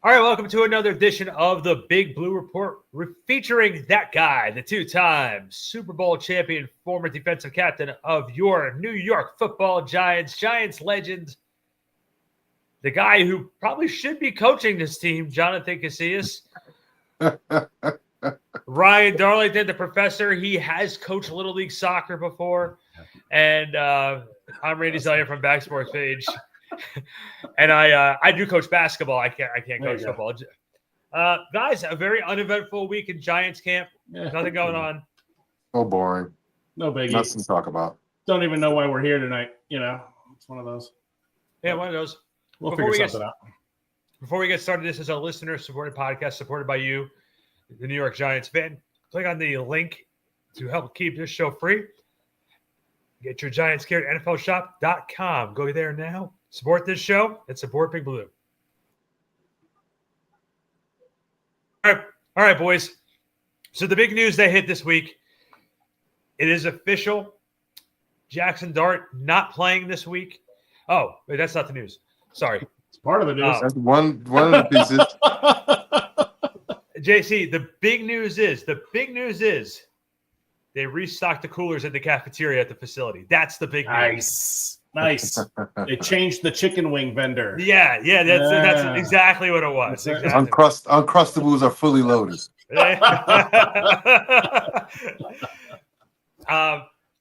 All right, welcome to another edition of the Big Blue Report, featuring that guy, the two-time Super Bowl champion, former defensive captain of your New York Football Giants, Giants legend, the guy who probably should be coaching this team, Jonathan Casillas. Ryan Darlington, the professor, he has coached Little League Soccer before. And I'm Randy Zellea from Back Sports Page. And I do coach basketball. I can't coach football. Guys, a very uneventful week in Giants camp. Nothing going on. Oh, boring. No biggie. Nothing to talk about. Don't even know why we're here tonight. You know, it's one of those. Yeah, one of those. We'll figure something out. Before we get started, this is a listener-supported podcast supported by you, the New York Giants fan. Click on the link to help keep this show free. Get your Giants gear at NFLshop.com. Go there now. Support this show and support Big Blue. All right, boys. So the big news that hit this week, it is official. Jackson Dart not playing this week. Oh, wait, that's not the news. Sorry. It's part of the news. That's one of the pieces. JC, the big news is they restocked the coolers at the cafeteria at the facility. That's the big news. Nice. They changed the chicken wing vendor. Yeah, that's exactly what it was. Exactly. Uncrustables are fully loaded.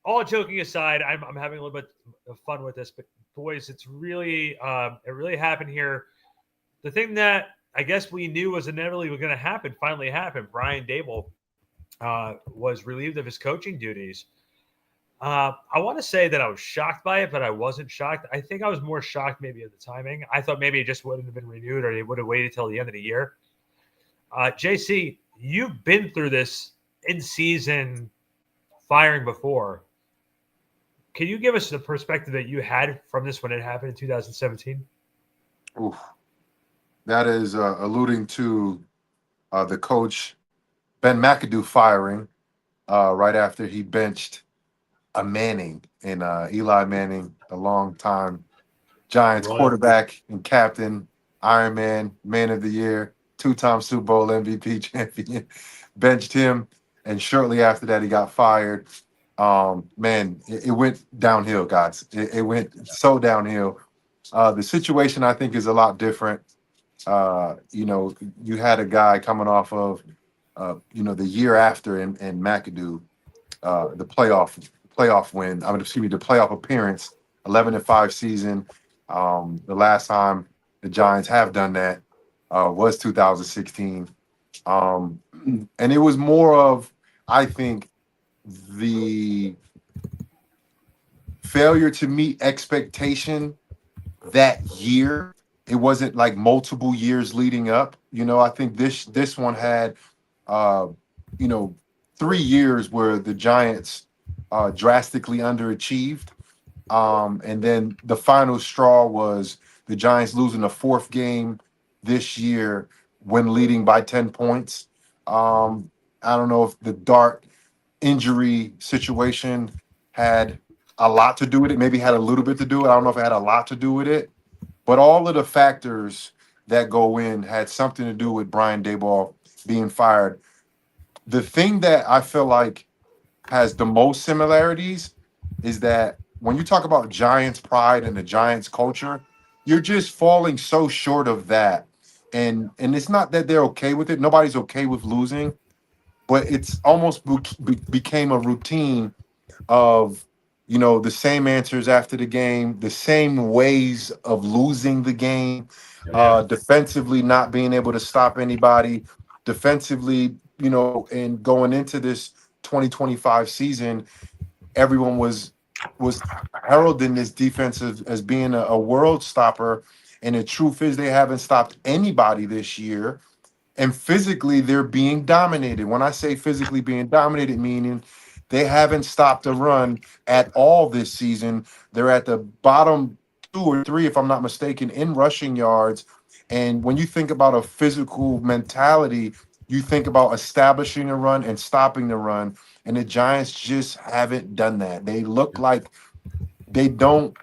All joking aside, I'm having a little bit of fun with this, but boys, it really happened here. The thing that I guess we knew was inevitably going to happen finally happened. Brian Daboll was relieved of his coaching duties. I want to say that I was shocked by it, but I wasn't shocked. I think I was more shocked maybe at the timing. I thought maybe it just wouldn't have been renewed or they would have waited till the end of the year. JC, you've been through this in-season firing before. Can you give us the perspective that you had from this when it happened in 2017? Oof. That is alluding to the coach, Ben McAdoo, firing right after he benched a Manning and Eli Manning, a long-time Giants quarterback and captain, Iron Man of the Year, two-time Super Bowl MVP champion, benched him, and shortly after that he got fired. It went downhill, guys. It went so downhill. The situation, I think, is a lot different. You had a guy coming off of, the year after and McAdoo, the playoff win. The playoff appearance, 11-5 season. The last time the Giants have done that was 2016. And it was more of, I think, the failure to meet expectation that year. It wasn't like multiple years leading up. I think this one had, 3 years where the Giants drastically underachieved. And then the final straw was the Giants losing the fourth game this year when leading by 10 points. I don't know if the Dart injury situation had a lot to do with it. Maybe had a little bit to do with it. I don't know if it had a lot to do with it. But all of the factors that go in had something to do with Brian Daboll being fired. The thing that I feel like has the most similarities is that when you talk about Giants pride and the Giants culture, you're just falling so short of that. And it's not that they're okay with it. Nobody's okay with losing. But it's almost became a routine of, the same answers after the game, the same ways of losing the game, defensively not being able to stop anybody, defensively, and going into this 2025 season, everyone was heralding this defense as being a world stopper. And the truth is they haven't stopped anybody this year. And physically, they're being dominated. When I say physically being dominated, meaning they haven't stopped a run at all this season. They're at the bottom 2 or 3, if I'm not mistaken, in rushing yards. And when you think about a physical mentality, you think about establishing a run and stopping the run. And the Giants just haven't done that. They look like they don't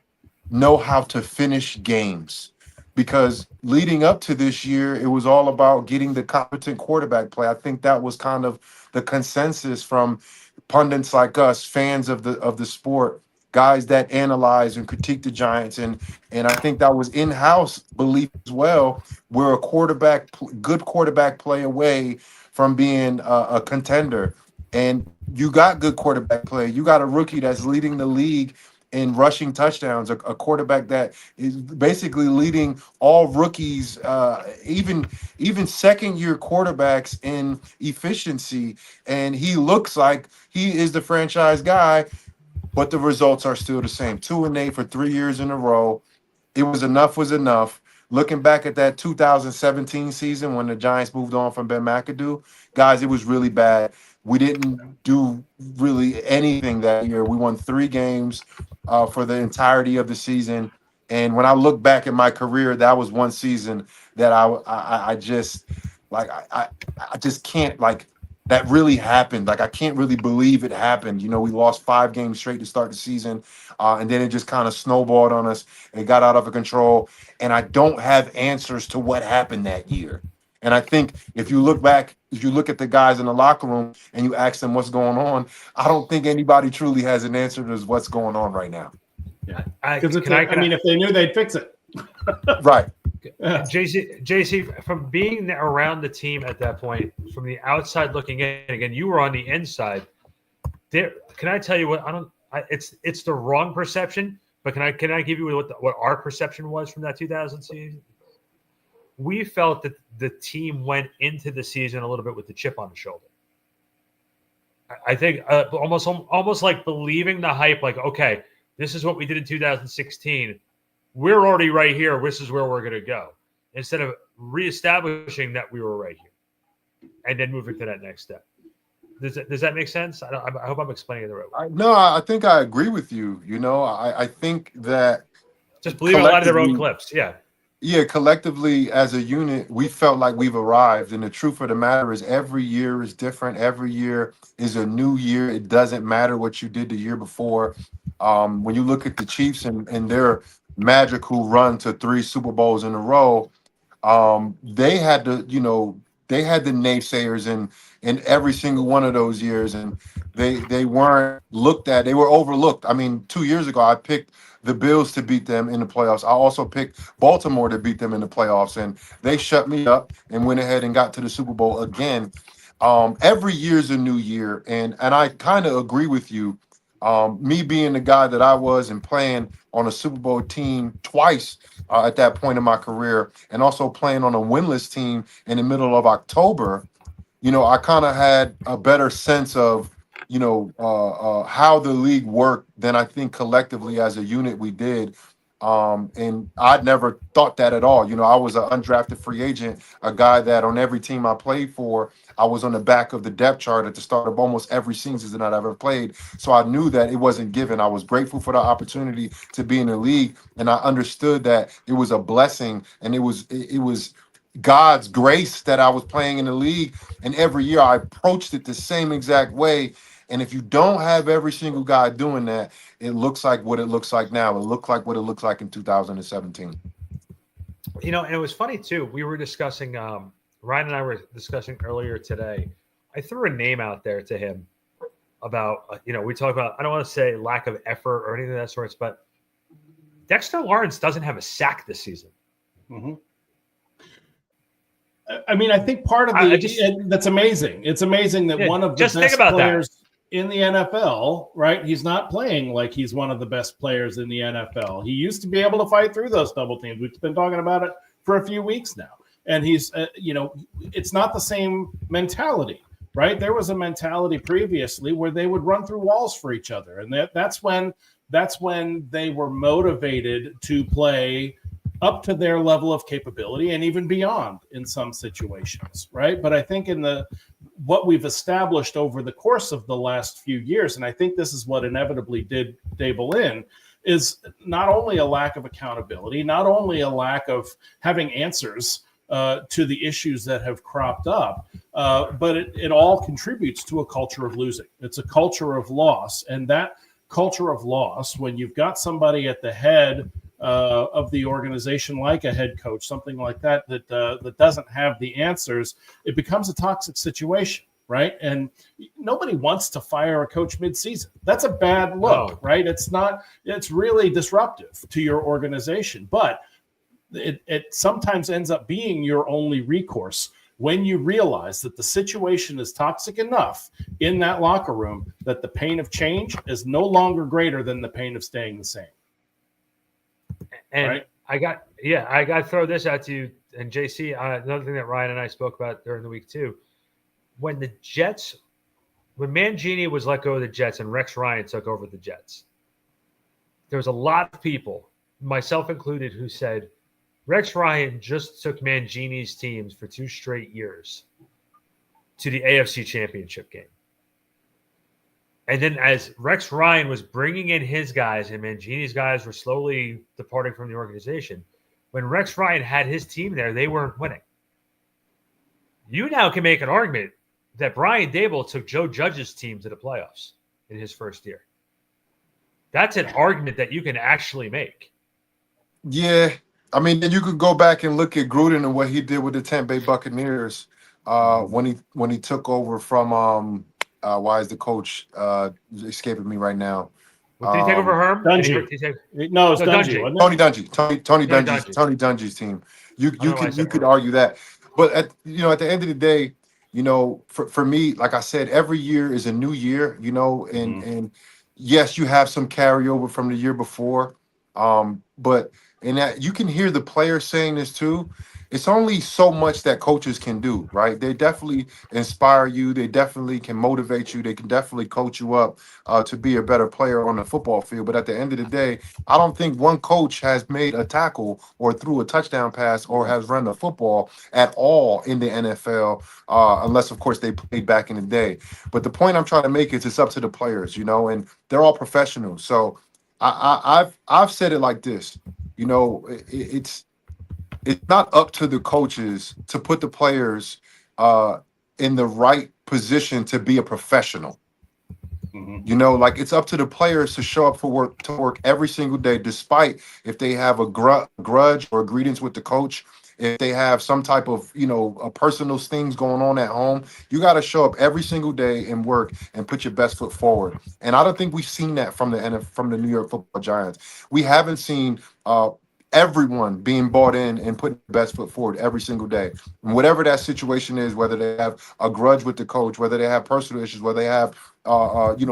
know how to finish games because leading up to this year, it was all about getting the competent quarterback play. I think that was kind of the consensus from pundits like us, fans of the sport, guys that analyze and critique the Giants, and I think that was in-house belief as well. We're a good quarterback play away from being a contender, and you got good quarterback play. You got a rookie that's leading the league in rushing touchdowns, a quarterback that is basically leading all rookies, even second-year quarterbacks in efficiency, and he looks like he is the franchise guy, but the results are still the same. 2-8 for 3 years in a row. It was enough. Looking back at that 2017 season when the Giants moved on from Ben McAdoo, guys, it was really bad. We didn't do really anything that year. We won 3 games for the entirety of the season. And when I look back at my career, that was one season that I just can't, like, that really happened. Like, I can't really believe it happened. You know, we lost 5 games straight to start the season, and then it just kind of snowballed on us. It got out of control, and I don't have answers to what happened that year. And I think if you look at the guys in the locker room and you ask them what's going on, I don't think anybody truly has an answer to what's going on right now. Yeah, because if they knew, they'd fix it. Right. JC, from being around the team at that point, from the outside looking in, again, you were on the inside. Can I tell you what? It's the wrong perception, but can I give you what our perception was from that 2000 season? We felt that the team went into the season a little bit with the chip on the shoulder. I think almost like believing the hype, like, okay, this is what we did in 2016. We're already right here. This is where we're going to go. Instead of reestablishing that we were right here and then moving to that next step. Does that make sense? I hope I'm explaining it the right way. No, I think I agree with you. You know, I think that just believe a lot of their own clips. Yeah. Yeah, collectively as a unit, we felt like we've arrived. And the truth of the matter is every year is different. Every year is a new year. It doesn't matter what you did the year before. When you look at the Chiefs and their magical run to 3 Super Bowls in a row, they had the naysayers in every single one of those years, and they weren't looked at. They were overlooked. I mean, 2 years ago, I picked the Bills to beat them in the playoffs. I also picked Baltimore to beat them in the playoffs, and they shut me up and went ahead and got to the Super Bowl again. Every year's a new year, and I kind of agree with you. Me being the guy that I was and playing on a Super Bowl team twice at that point in my career, and also playing on a winless team in the middle of October, you know, I kind of had a better sense of, how the league worked than I think collectively as a unit we did. And I'd never thought that at all. You know, I was an undrafted free agent, a guy that on every team I played for, I was on the back of the depth chart at the start of almost every season that I've ever played. So I knew that it wasn't given. I was grateful for the opportunity to be in the league, and I understood that it was a blessing, and it was God's grace that I was playing in the league. And every year I approached it the same exact way. And if you don't have every single guy doing that, it looks like what it looks like now. It looked like what it looks like in 2017. You know, and it was funny too. We were discussing, Ryan and I were discussing earlier today. I threw a name out there to him about, we talk about, I don't want to say lack of effort or anything of that sort, but Dexter Lawrence doesn't have a sack this season. Mm-hmm. I mean, I think part of that's amazing. It's amazing that one of the best players in the NFL, right? He's not playing like he's one of the best players in the NFL. He used to be able to fight through those double teams. We've been talking about it for a few weeks now. And he's, it's not the same mentality, right? There was a mentality previously where they would run through walls for each other. And that's when they were motivated to play up to their level of capability and even beyond in some situations, right? But I think what we've established over the course of the last few years, and I think this is what inevitably did Daboll in, is not only a lack of accountability, not only a lack of having answers to the issues that have cropped up, but it all contributes to a culture of losing. It's a culture of loss, and that culture of loss, when you've got somebody at the head of the organization, like a head coach, something like that doesn't have the answers, it becomes a toxic situation, right? And nobody wants to fire a coach midseason. That's a bad look, right? It's really disruptive to your organization, but it sometimes ends up being your only recourse when you realize that the situation is toxic enough in that locker room that the pain of change is no longer greater than the pain of staying the same. And right? I got to throw this out to you. And JC, another thing that Ryan and I spoke about during the week too, when Mangini was let go of the Jets and Rex Ryan took over the Jets, there was a lot of people, myself included, who said, Rex Ryan just took Mangini's teams for 2 straight years to the AFC Championship game. And then as Rex Ryan was bringing in his guys and Mangini's guys were slowly departing from the organization, when Rex Ryan had his team there, they weren't winning. You now can make an argument that Brian Daboll took Joe Judge's team to the playoffs in his first year. That's an argument that you can actually make. Yeah. I mean, then you could go back and look at Gruden and what he did with the Tampa Bay Buccaneers when he took over from why is the coach escaping me right now? Did he take over Herm? Dungy. No, it's Dungy. Tony Dungy. Tony Dungy's team. You could argue that, but at the end of the day, for me, like I said, every year is a new year. And yes, you have some carryover from the year before, but. And that you can hear the players saying this too. It's only so much that coaches can do, right? They definitely inspire you. They definitely can motivate you. They can definitely coach you up to be a better player on the football field. But at the end of the day, I don't think one coach has made a tackle or threw a touchdown pass or has run the football at all in the NFL, unless, of course, they played back in the day. But the point I'm trying to make is it's up to the players, and they're all professionals. So I've said it like this. It's not up to the coaches to put the players in the right position to be a professional. It's up to the players to show up for work every single day, despite if they have a grudge or a grievance with the coach, if they have some type of a personal things going on at home. You got to show up every single day and work and put your best foot forward. And I don't think we've seen that from the New York Football Giants. We haven't seen everyone being bought in and putting the best foot forward every single day. And whatever that situation is, whether they have a grudge with the coach, whether they have personal issues, whether they have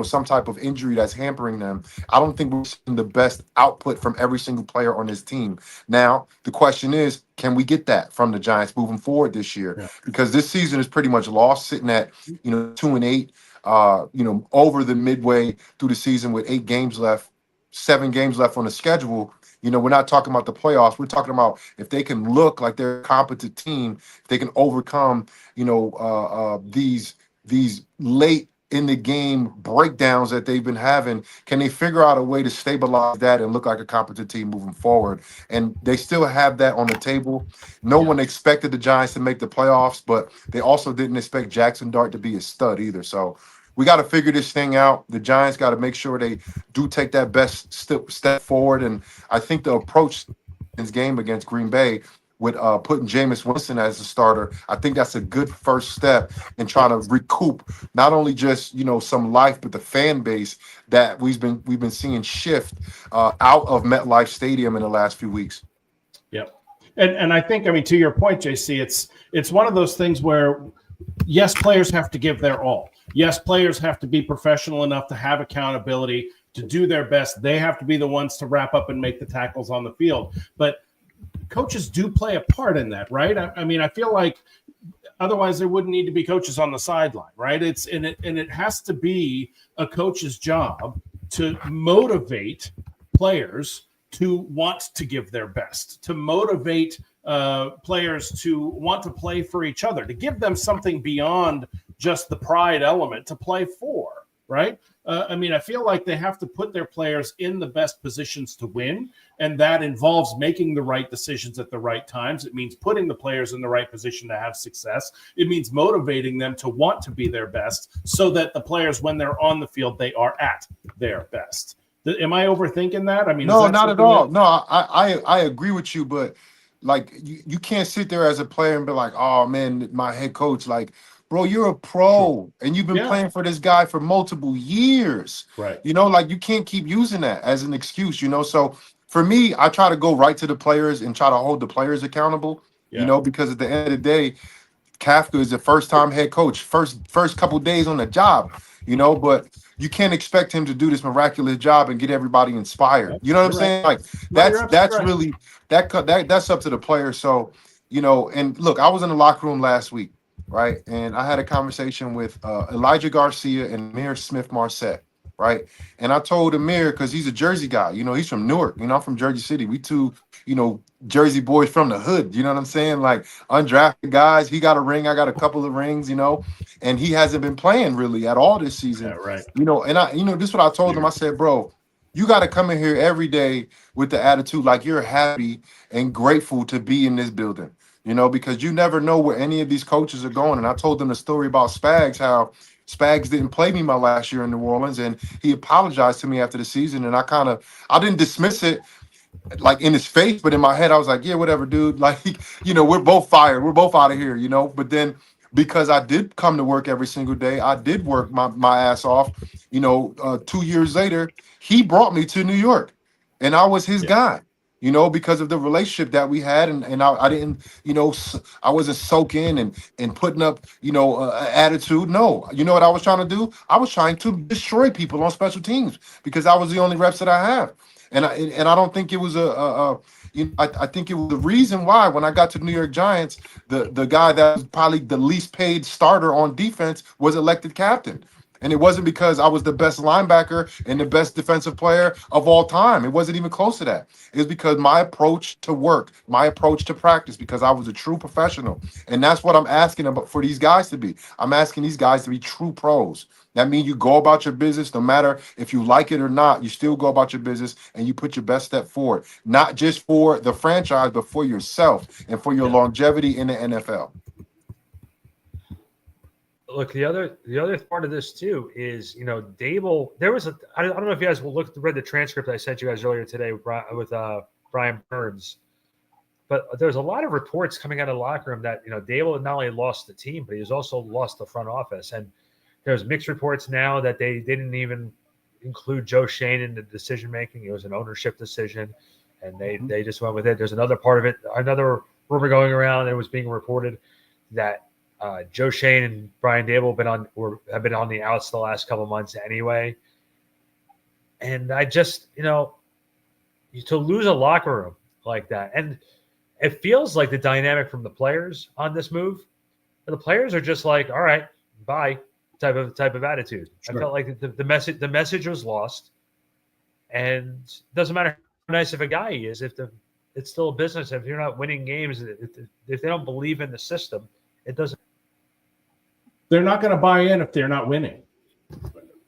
some type of injury that's hampering them, I don't think we're seeing the best output from every single player on this team. Now, the question is, can we get that from the Giants moving forward this year? Yeah. Because this season is pretty much lost, sitting at 2-8, over the midway through the season with 8 games left, 7 games left on the schedule. We're not talking about the playoffs. We're talking about if they can look like they're a competent team, if they can overcome, these late in the game breakdowns that they've been having. Can they figure out a way to stabilize that and look like a competent team moving forward? And they still have that on the table. No one expected the Giants to make the playoffs, but they also didn't expect Jackson Dart to be a stud either. So we got to figure this thing out. The Giants got to make sure they do take that best step forward. And I think the approach in this game against Green Bay with putting Jameis Winston as a starter, I think that's a good first step in trying to recoup not only just some life, but the fan base that we've been seeing shift out of MetLife Stadium in the last few weeks. Yep, and I think to your point, JC, it's one of those things where yes, players have to give their all. Yes, players have to be professional enough to have accountability, to do their best. They have to be the ones to wrap up and make the tackles on the field. But coaches do play a part in that, right? I feel like otherwise there wouldn't need to be coaches on the sideline, right? It has to be a coach's job to motivate players to want to give their best, to motivate players to want to play for each other, to give them something beyond just the pride element to play for, right? I feel like they have to put their players in the best positions to win, and that involves making the right decisions at the right times. It means putting the players in the right position to have success. It means motivating them to want to be their best so that the players, when they're on the field, they are at their best. Am I overthinking that? I mean, no, not at all. No, I agree with you, but like you can't sit there as a player and be like, oh man, my head coach, like, bro, you're a pro and you've been playing for this guy for multiple years. Right. You know, like you can't keep using that as an excuse, you know. So for me, I try to go right to the players and try to hold the players accountable, you know, because at the end of the day, Kafka is a first-time head coach, first couple days on the job, you know, but you can't expect him to do this miraculous job and get everybody inspired. You know what I'm saying? Like that's really that's up to the player. So, you know, and look, I was in the locker room last week, right? And I had a conversation with Elijah Garcia and Amir Smith-Marset, right? And I told Amir, because he's a Jersey guy, you know, he's from Newark, you know, I'm from Jersey City. We two, you know, Jersey boys from the hood, you know what I'm saying? Like undrafted guys. He got a ring, I got a couple of rings, you know, and he hasn't been playing really at all this season. Right. You know, and I, you know, this is what I told him. I said, bro, you got to come in here every day with the attitude like you're happy and grateful to be in this building, you know, because you never know where any of these coaches are going. And I told them the story about Spags, how Spags didn't play me my last year in New Orleans, and he apologized to me after the season. And I didn't dismiss it like in his face, but in my head, I was like, yeah, whatever, dude. Like, you know, we're both fired. We're both out of here, you know. But then because I did come to work every single day, I did work my ass off. You know, 2 years later, he brought me to New York, and I was his guy. You know, because of the relationship that we had, and I didn't, you know, I wasn't soaking and putting up, you know, attitude. No, you know what I was trying to do? I was trying to destroy people on special teams because I was the only reps that I have, and I don't think it was I think it was the reason why when I got to the New York Giants, the guy that was probably the least paid starter on defense was elected captain. And it wasn't because I was the best linebacker and the best defensive player of all time. It wasn't even close to that. It was because my approach to work, my approach to practice, because I was a true professional. And that's what I'm asking about for these guys to be. I'm asking these guys to be true pros. That means you go about your business, no matter if you like it or not, you still go about your business and you put your best step forward, not just for the franchise, but for yourself and for your longevity in the NFL. Look, the other part of this too is, you know, Daboll. There was I don't know if you guys read the transcript I sent you guys earlier today with Brian Burns, but there's a lot of reports coming out of the locker room that, you know, Daboll not only lost the team, but he's also lost the front office. And there's mixed reports now that they didn't even include Joe Schoen in the decision making. It was an ownership decision, and they just went with it. There's another part of it, another rumor going around that was being reported that Joe Schoen and Brian Daboll have been on the outs the last couple of months anyway. And I just, you know, to lose a locker room like that, and it feels like the dynamic from the players on this move, the players are just like, all right, bye type of attitude. Sure. I felt like the message was lost, and it doesn't matter how nice of a guy he is, it's still a business. If you're not winning games, if they don't believe in the system, it doesn't. They're not going to buy in if they're not winning.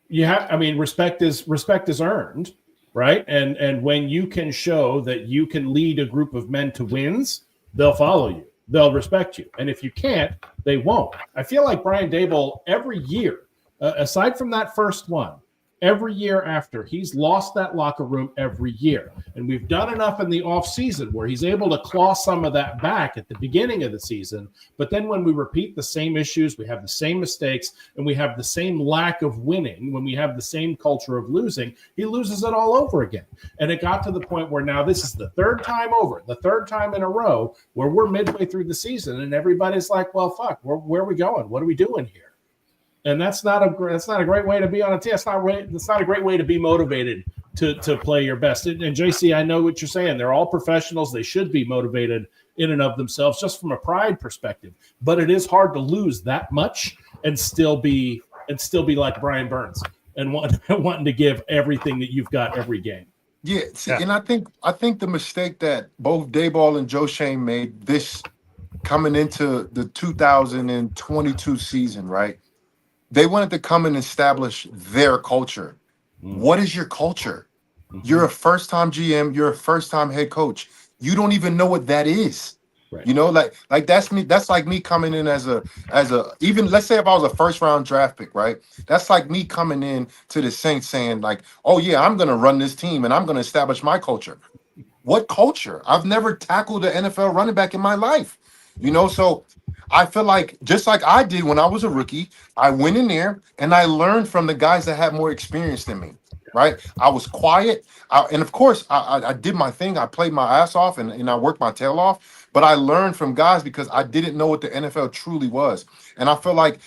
Respect is earned, right? And when you can show that you can lead a group of men to wins, they'll follow you. They'll respect you. And if you can't, they won't. I feel like Brian Daboll every year, aside from that first one, every year after, he's lost that locker room every year. And we've done enough in the offseason where he's able to claw some of that back at the beginning of the season. But then when we repeat the same issues, we have the same mistakes, and we have the same lack of winning, when we have the same culture of losing, he loses it all over again. And it got to the point where now this is the third time in a row where we're midway through the season and everybody's like, well, fuck, where are we going? What are we doing here? And that's not a great way to be on a team. That's not a great way to be motivated to play your best. And JC, I know what you're saying. They're all professionals. They should be motivated in and of themselves, just from a pride perspective. But it is hard to lose that much and still be like Brian Burns and wanting to give everything that you've got every game. Yeah, see, and I think the mistake that both Daboll and Joe Schoen made this coming into the 2022 season, right? They wanted to come and establish their culture. What is your culture? You're a first-time GM. You're a first-time head coach. You don't even know what that is. Right. You know, like that's me. That's like me coming in as a even let's say if I was a first round draft pick, right? That's like me coming in to the Saints saying like, oh yeah, I'm gonna run this team and I'm gonna establish my culture. What culture? I've never tackled an NFL running back in my life. You know, so I feel like just like I did when I was a rookie, I went in there and I learned from the guys that had more experience than me. Right? I was quiet. And of course, I did my thing. I played my ass off and I worked my tail off. But I learned from guys because I didn't know what the NFL truly was. And I feel like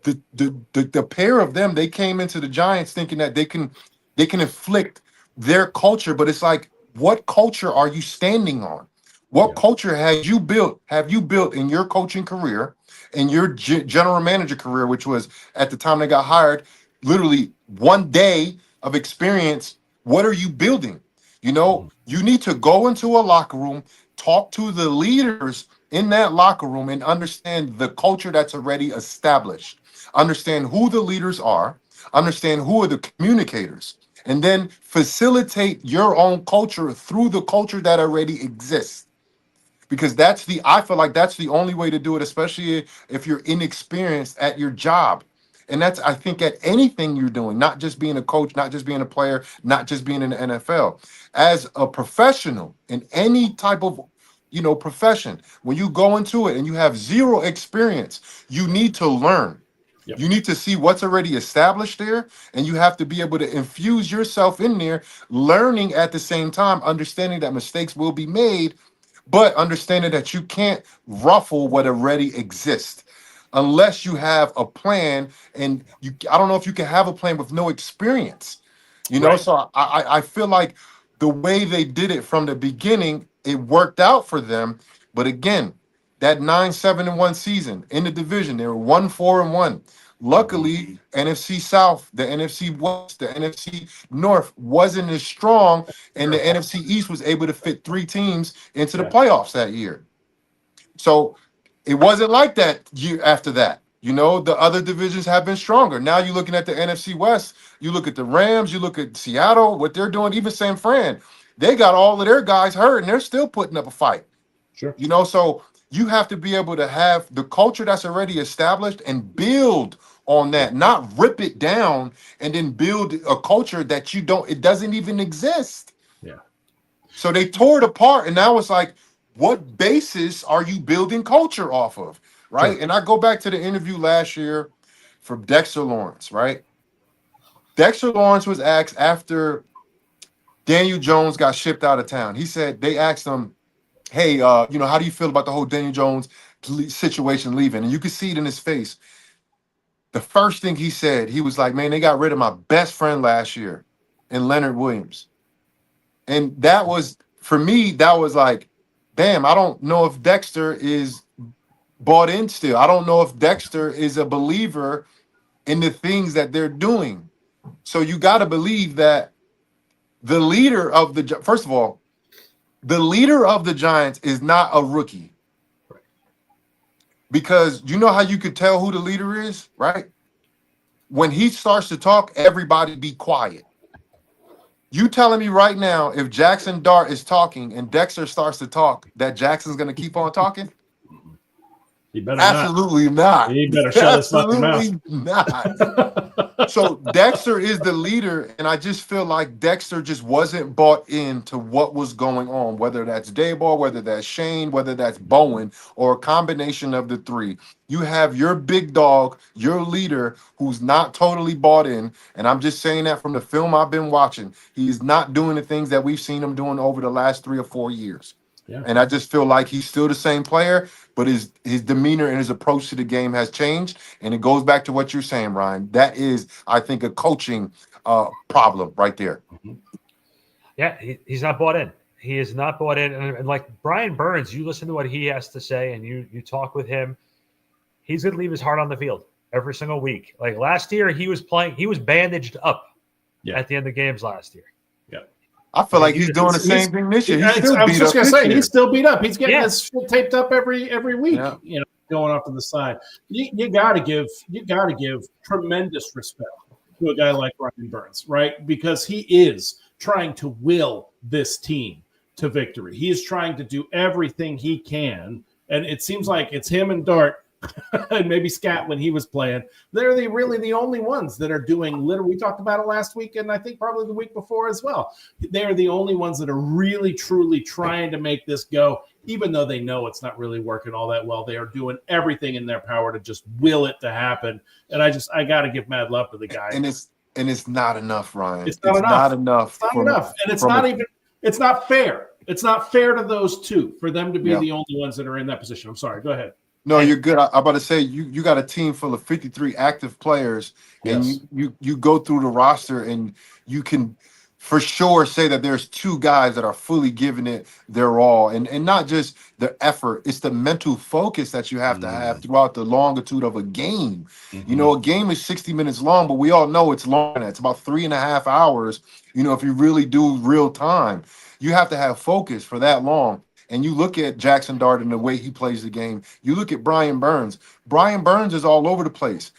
the pair of them, they came into the Giants thinking that they can inflict their culture, but it's like, what culture are you standing on? What culture have you built in your coaching career, in your general manager career, which was at the time they got hired, literally one day of experience? What are you building? You know, you need to go into a locker room, talk to the leaders in that locker room, and understand the culture that's already established. Understand who the leaders are, understand who are the communicators, and then facilitate your own culture through the culture that already exists. Because I feel like that's the only way to do it, especially if you're inexperienced at your job. And that's, I think, at anything you're doing, not just being a coach, not just being a player, not just being in the NFL. As a professional in any type of, profession, when you go into it and you have zero experience, you need to learn. Yep. You need to see what's already established there, and you have to be able to infuse yourself in there, learning at the same time, understanding that mistakes will be made, but understanding that you can't ruffle what already exists unless you have a plan. And I don't know if you can have a plan with no experience, Right. So I feel like the way they did it from the beginning, it worked out for them. But again, that 9-7-1 season in the division, they were 1-4-1. Luckily, NFC South, the NFC West, the NFC North wasn't as strong, and the NFC East was able to fit 3 teams into the playoffs that year. So it wasn't like that year after that. The other divisions have been stronger. Now you're looking at the NFC West. You look at the Rams. You look at Seattle, what they're doing. Even San Fran, they got all of their guys hurt, and they're still putting up a fight. Sure. So you have to be able to have the culture that's already established and build on that, not rip it down and then build a culture that it doesn't even exist. Yeah. So they tore it apart, and now it's like, what basis are you building culture off of? Right. Sure. And I go back to the interview last year for Dexter Lawrence, right? Dexter Lawrence was asked after Daniel Jones got shipped out of town. They asked him, hey, how do you feel about the whole Daniel Jones situation leaving? And you could see it in his face. The first thing he said, he was like, man, they got rid of my best friend last year in Leonard Williams. And that was, for me, that was like, damn, I don't know if Dexter is bought in still. I don't know if Dexter is a believer in the things that they're doing. So you got to believe that the leader of first of all, the leader of the Giants is not a rookie. Because you know how you could tell who the leader is, right? When he starts to talk, everybody be quiet. You telling me right now, if Jackson Dart is talking and Dexter starts to talk, that Jackson's going to keep on talking? He better Absolutely not. He better shut his fucking mouth. Absolutely not. So Dexter is the leader, and I just feel like Dexter just wasn't bought into what was going on, whether that's Daboll, whether that's Shane, whether that's Bowen, or a combination of the 3. You have your big dog, your leader, who's not totally bought in, and I'm just saying that from the film I've been watching. He's not doing the things that we've seen him doing over the last 3 or 4 years. Yeah. And I just feel like he's still the same player, but his demeanor and his approach to the game has changed. And it goes back to what you're saying, Ryan. That is, I think, a coaching problem right there. Yeah, he's not bought in. He is not bought in. And like Brian Burns, you listen to what he has to say and you talk with him. He's going to leave his heart on the field every single week. Like last year, he was bandaged up at the end of games last year. I feel like he's doing the same thing this year. I was just gonna say he's still beat up. He's getting his shit taped up every week. Yeah. Going off to the side. You gotta give tremendous respect to a guy like Brian Burns, right? Because he is trying to will this team to victory. He is trying to do everything he can, and it seems like it's him and Dart and maybe Scat when he was playing. They're really the only ones that are doing literally. We talked about it last week, and I think probably the week before as well. They are the only ones that are really, truly trying to make this go, even though they know it's not really working all that well. They are doing everything in their power to just will it to happen. And I got to give mad love to the guy. And it's not enough, Ryan. It's not enough. It's not enough. And it's not even. It's not fair. It's not fair to those two for them to be the only ones that are in that position. I'm sorry. Go ahead. No, you're good. I'm about to say you got a team full of 53 active players, and you go through the roster, and you can for sure say that there's two guys that are fully giving it their all, and not just the effort. It's the mental focus that you have to have throughout the longitude of a game. You know, a game is 60 minutes long, but we all know it's long. It's about 3.5 hours. You know, if you really do real time, you have to have focus for that long. And you look at Jackson Dart and the way he plays the game. You look at Brian Burns. Brian Burns is all over the place.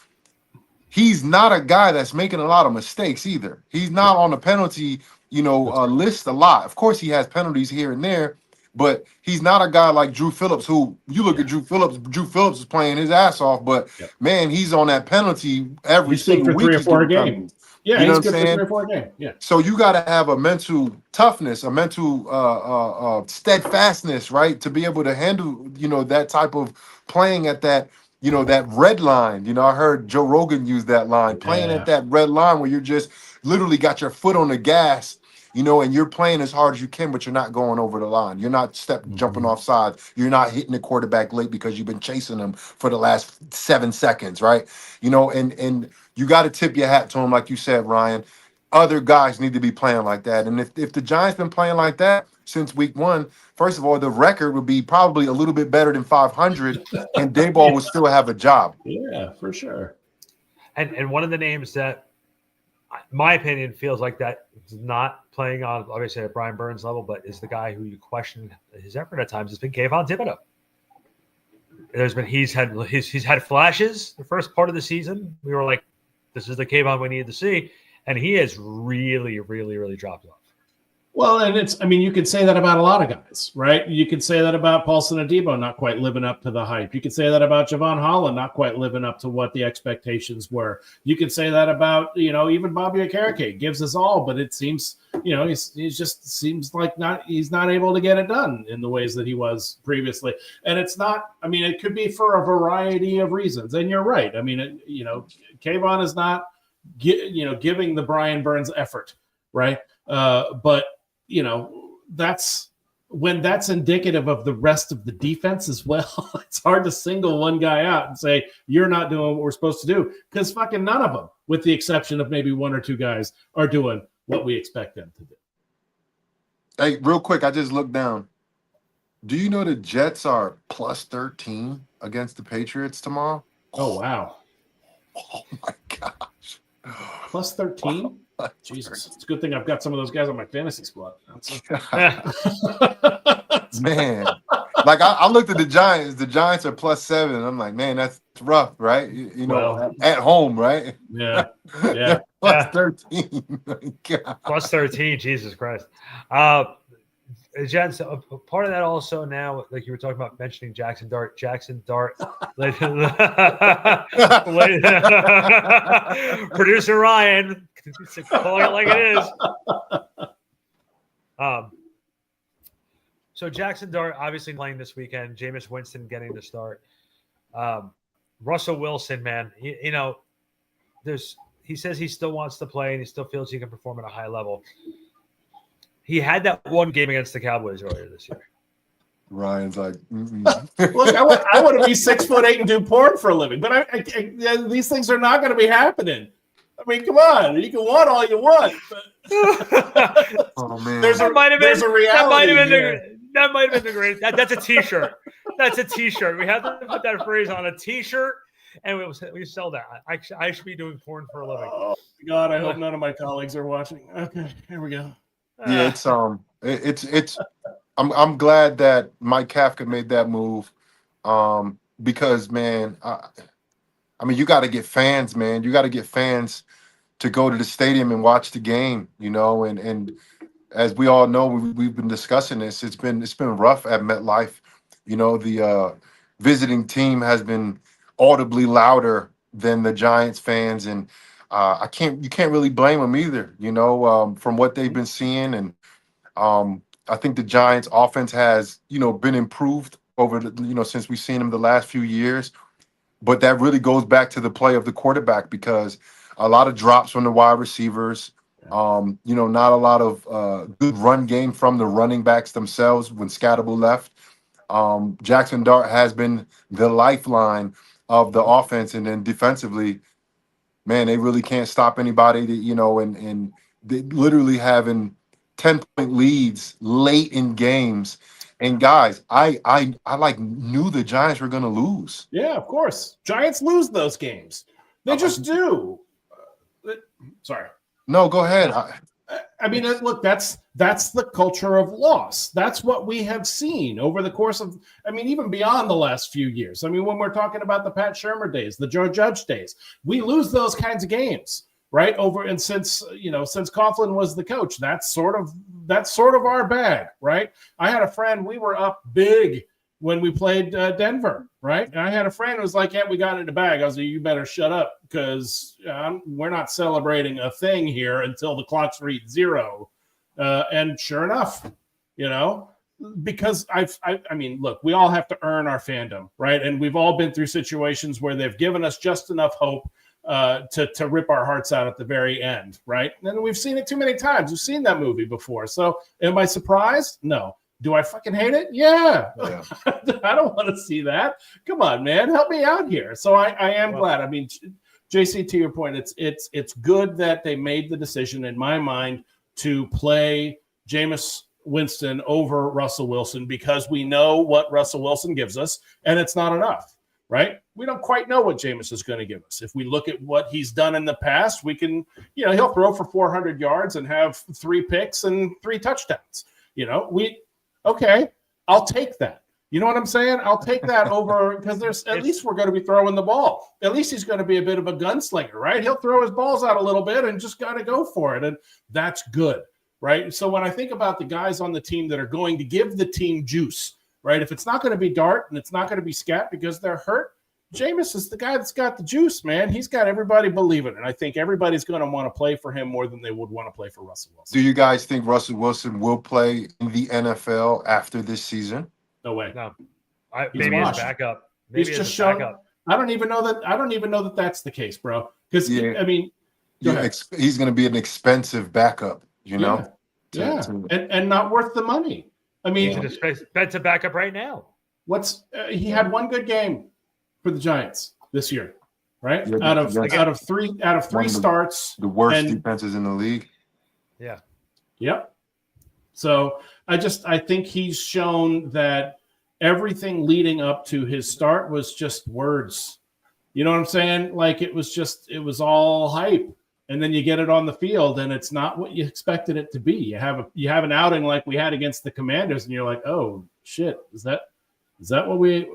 He's not a guy that's making a lot of mistakes either. He's not on the penalty, list a lot. Of course, he has penalties here and there, but he's not a guy like Drew Phillips, who you look at Drew Phillips is playing his ass off, but man, he's on that penalty every single week. 3 or 4 games. Yeah, he's good for 3 or 4 games. Yeah. So you got to have a mental toughness, a mental steadfastness, right, to be able to handle, that type of playing at that, that red line. I heard Joe Rogan use that line, playing at that red line where you're just literally got your foot on the gas, and you're playing as hard as you can, but you're not going over the line. You're not jumping off sides. You're not hitting the quarterback late because you've been chasing him for the last 7 seconds, right? And you got to tip your hat to him, like you said, Ryan. Other guys need to be playing like that. And if the Giants been playing like that since week 1, first of all, the record would be probably a little bit better than 500, and Daboll would still have a job. Yeah, for sure. And one of the names that, in my opinion, feels like that is not playing on, obviously, at Brian Burns level, but is the guy who you question his effort at times has been Kayvon Thibodeau. He's had flashes the first part of the season. We were like, this is the Kayvon we needed to see, and he has really, really, really dropped off. Well, and you could say that about a lot of guys, right? You could say that about Paulson Adebo not quite living up to the hype. You could say that about Javon Holland not quite living up to what the expectations were. You could say that about, even Bobby Okereke gives us all, but it seems, he just seems like he's not able to get it done in the ways that he was previously. And it's not, it could be for a variety of reasons. And you're right. Kayvon is not, giving the Brian Burns effort, right? But that's when that's indicative of the rest of the defense as well. It's hard to single one guy out and say, you're not doing what we're supposed to do, because fucking none of them, with the exception of maybe 1 or 2 guys, are doing what we expect them to do. Hey, real quick, I just looked down. Do you know the Jets are plus 13 against the Patriots tomorrow? Oh, wow. Oh, my gosh. Plus 13? Jesus, it's a good thing I've got some of those guys on my fantasy squad. Man, like I looked at the Giants. The Giants are plus 7. I'm like, man, that's rough, right? At home, right? Yeah. Plus 13. Plus 13, Jesus Christ. Jen, so part of that also now, like you were talking about mentioning Jackson Dart, producer Ryan calling it like it is. So Jackson Dart obviously playing this weekend. Jameis Winston getting the start. Russell Wilson, man, he says he still wants to play and he still feels he can perform at a high level. He had that one game against the Cowboys earlier this year. Ryan's like, look, I want to be 6'8" and do porn for a living, but these things are not going to be happening. Come on, you can want all you want. But oh man, there's a reality. That might have been the greatest. That's a T-shirt. That's a T-shirt. We have to put that phrase on a T-shirt, and we sell that. I should be doing porn for a living. Oh God, I hope none of my colleagues are watching. Okay, here we go. Yeah, it's I'm glad that Mike Kafka made that move, because man, you got to get fans, man. You got to get fans to go to the stadium and watch the game, and as we all know, we've been discussing this. It's been rough at MetLife. The visiting team has been audibly louder than the Giants fans, and you can't really blame them either. From what they've been seeing, and I think the Giants' offense has been improved over since we've seen them the last few years. But that really goes back to the play of the quarterback, because a lot of drops from the wide receivers. Not a lot of good run game from the running backs themselves when Scatterable left. Jackson Dart has been the lifeline of the offense, and then defensively, man, they really can't stop anybody. And they literally having 10-point leads late in games. And guys, I knew the Giants were going to lose. Yeah, of course. Giants lose those games. They just do. Sorry. No, go ahead. I mean, look, that's the culture of loss. That's what we have seen over the course of, even beyond the last few years. When we're talking about the Pat Shurmur days, the Joe Judge days, we lose those kinds of games, right? Since Coughlin was the coach, that's sort of our bag, right? I had a friend, we were up big when we played Denver, right? And I had a friend who was like, yeah, we got it in the bag. I was like, you better shut up, because we're not celebrating a thing here until the clocks read 0. And sure enough, because look, we all have to earn our fandom, right? And we've all been through situations where they've given us just enough hope to rip our hearts out at the very end, right? And we've seen it too many times. We've seen that movie before. So am I surprised? No. Do I fucking hate it? Yeah. I don't want to see that. Come on, man. Help me out here. So I am glad. JC, to your point, it's good that they made the decision, in my mind, to play Jameis Winston over Russell Wilson, because we know what Russell Wilson gives us, and it's not enough, right? We don't quite know what Jameis is going to give us. If we look at what he's done in the past, we can, he'll throw for 400 yards and have 3 picks and 3 touchdowns. Okay, I'll take that. You know what I'm saying? I'll take that over, because at least we're going to be throwing the ball. At least he's going to be a bit of a gunslinger, right? He'll throw his balls out a little bit and just got to go for it. And that's good, right? So when I think about the guys on the team that are going to give the team juice, right? If it's not going to be Dart and it's not going to be Scat because they're hurt, Jameis is the guy that's got the juice, man. He's got everybody believing. And I think everybody's going to want to play for him more than they would want to play for Russell Wilson. Do you guys think Russell Wilson will play in the NFL after this season? No way. No. Maybe as backup. Maybe he's just shown. I don't even know that that's the case, bro. Because he's going to be an expensive backup, Yeah. And not worth the money. He's an expensive backup right now. He had one good game for the Giants this year, right? Yeah, out of three starts, the worst defenses in the league. Yeah. Yep. So I think he's shown that everything leading up to his start was just words. You know what I'm saying? Like it was all hype. And then you get it on the field and it's not what you expected it to be. You have an outing like we had against the Commanders and you're like, oh shit, is that what we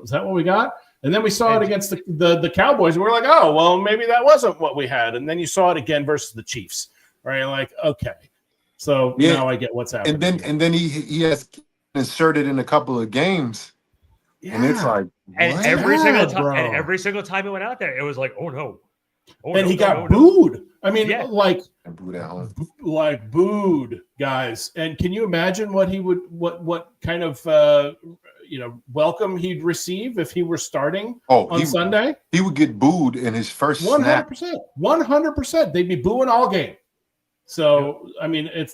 got? And then we saw it against the Cowboys and we're like, oh, well, maybe that wasn't what we had. And then you saw it again versus the Chiefs. Right? You're like, okay. So now I get what's happening. And then he has inserted in a couple of games. Yeah. And it's like, and every single time he went out there, it was like, oh no. He got booed. Like booed, guys. And can you imagine what kind of welcome he'd receive if he were starting on Sunday? He would get booed in his first 100%. They'd be booing all game. So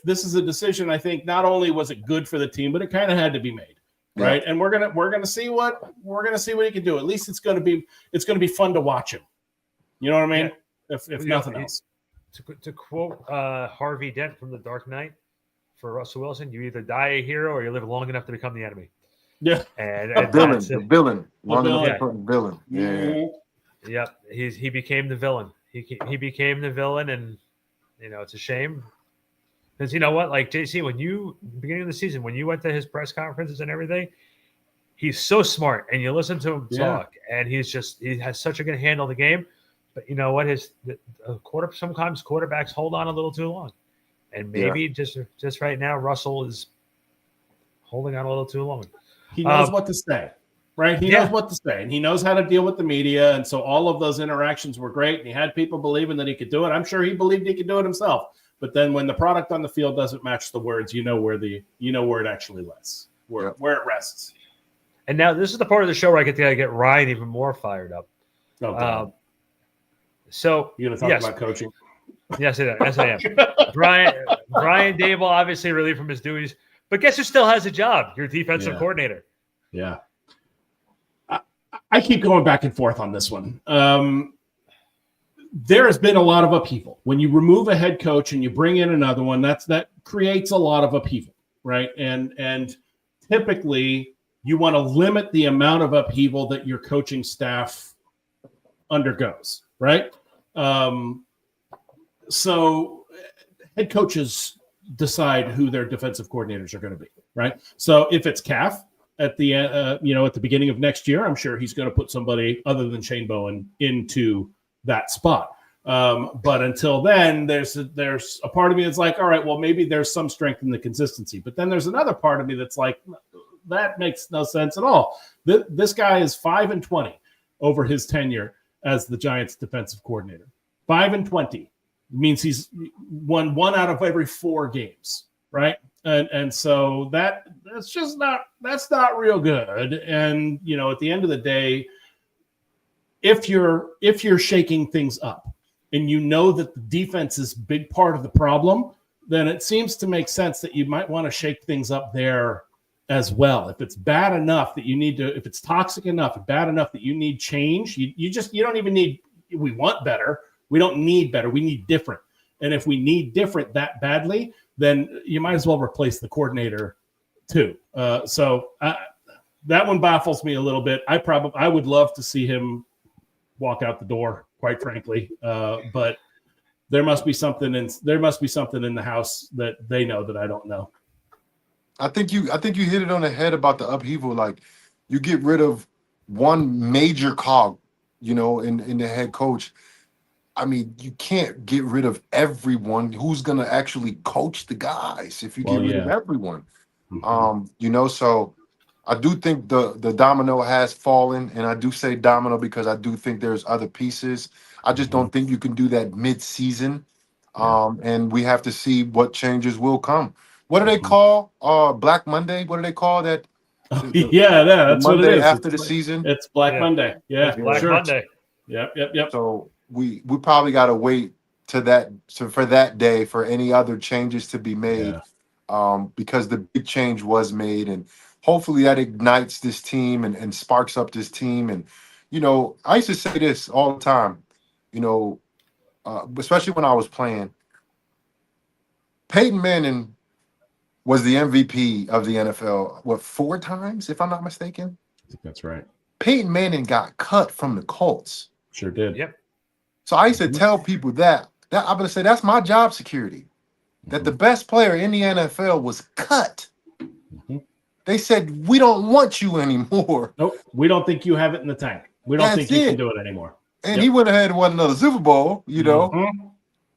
this is a decision. I think not only was it good for the team, but it kind of had to be made, right? And we're gonna see what he can do. At least it's gonna be fun to watch him. You know what I mean? Yeah. If nothing else. To quote Harvey Dent from The Dark Knight, for Russell Wilson, you either die a hero or you live long enough to become the enemy. Yeah. And the villain. Yeah. Mm-hmm. Yep. He became the villain. He became the villain, and it's a shame. Because you know what? Like JC, beginning of the season, when you went to his press conferences and everything, he's so smart, and you listen to him talk, and he has such a good handle of the game. But you know what? Sometimes quarterbacks hold on a little too long, And maybe just right now, Russell is holding on a little too long. He knows what to say, right? He knows what to say, and he knows how to deal with the media. And so all of those interactions were great, and he had people believing that he could do it. I'm sure he believed he could do it himself. But then when the product on the field doesn't match the words, you know where it actually rests, where it rests. And now this is the part of the show where I get Ryan even more fired up. Oh, so you're going to talk about coaching? Yes, I am. Brian Daboll obviously relieved from his duties, but guess who still has a job? Your defensive coordinator. Yeah. I keep going back and forth on this one. There has been a lot of upheaval. When you remove a head coach and you bring in another one, that creates a lot of upheaval, right? And typically you want to limit the amount of upheaval that your coaching staff undergoes, right? So head coaches decide who their defensive coordinators are going to be, right? So if it's CAF at the at the beginning of next year, I'm sure he's going to put somebody other than Shane Bowen into that spot. But until then, there's a part of me that's like, all right, well, maybe there's some strength in the consistency. But then there's another part of me that's like, that makes no sense at all. This guy is 5-20 over his tenure as the Giants defensive coordinator. 5-20 means he's won 1 out of every 4 games, right? And so that's not real good. And at the end of the day, if you're shaking things up and that the defense is a big part of the problem, then it seems to make sense that you might want to shake things up there as well. If it's bad enough that if it's toxic enough and bad enough that you need change, you don't even need, we want better. We don't need better. We need different. And if we need different that badly, then you might as well replace the coordinator too. So that one baffles me a little bit. I would love to see him walk out the door, quite frankly. But there must be something in the house that they know that I don't know. I think you hit it on the head about the upheaval. Like, you get rid of one major cog, in the head coach. I mean, you can't get rid of everyone. Who's going to actually coach the guys if you get rid of everyone? Mm-hmm. So I do think the domino has fallen, and I do say domino because I do think there's other pieces. I just don't think you can do that mid-season, and we have to see what changes will come. What do they call Black Monday? What do they call that? That's Monday what it is. After the season. It's Black Monday. Yeah, it's Black Monday. Yep. So we probably got to wait for that day for any other changes to be made, because the big change was made, and hopefully that ignites this team and sparks up this team. And I used to say this all the time, especially when I was playing. Peyton Manning was the MVP of the NFL, 4 times, if I'm not mistaken? I think that's right. Peyton Manning got cut from the Colts. Sure did. Yep. So I used to tell people that I'm going to say that's my job security, that the best player in the NFL was cut. Mm-hmm. They said, we don't want you anymore. Nope. We don't think you have it in the tank. We don't think you can do it anymore. And he went ahead and won another Super Bowl, Mm-hmm.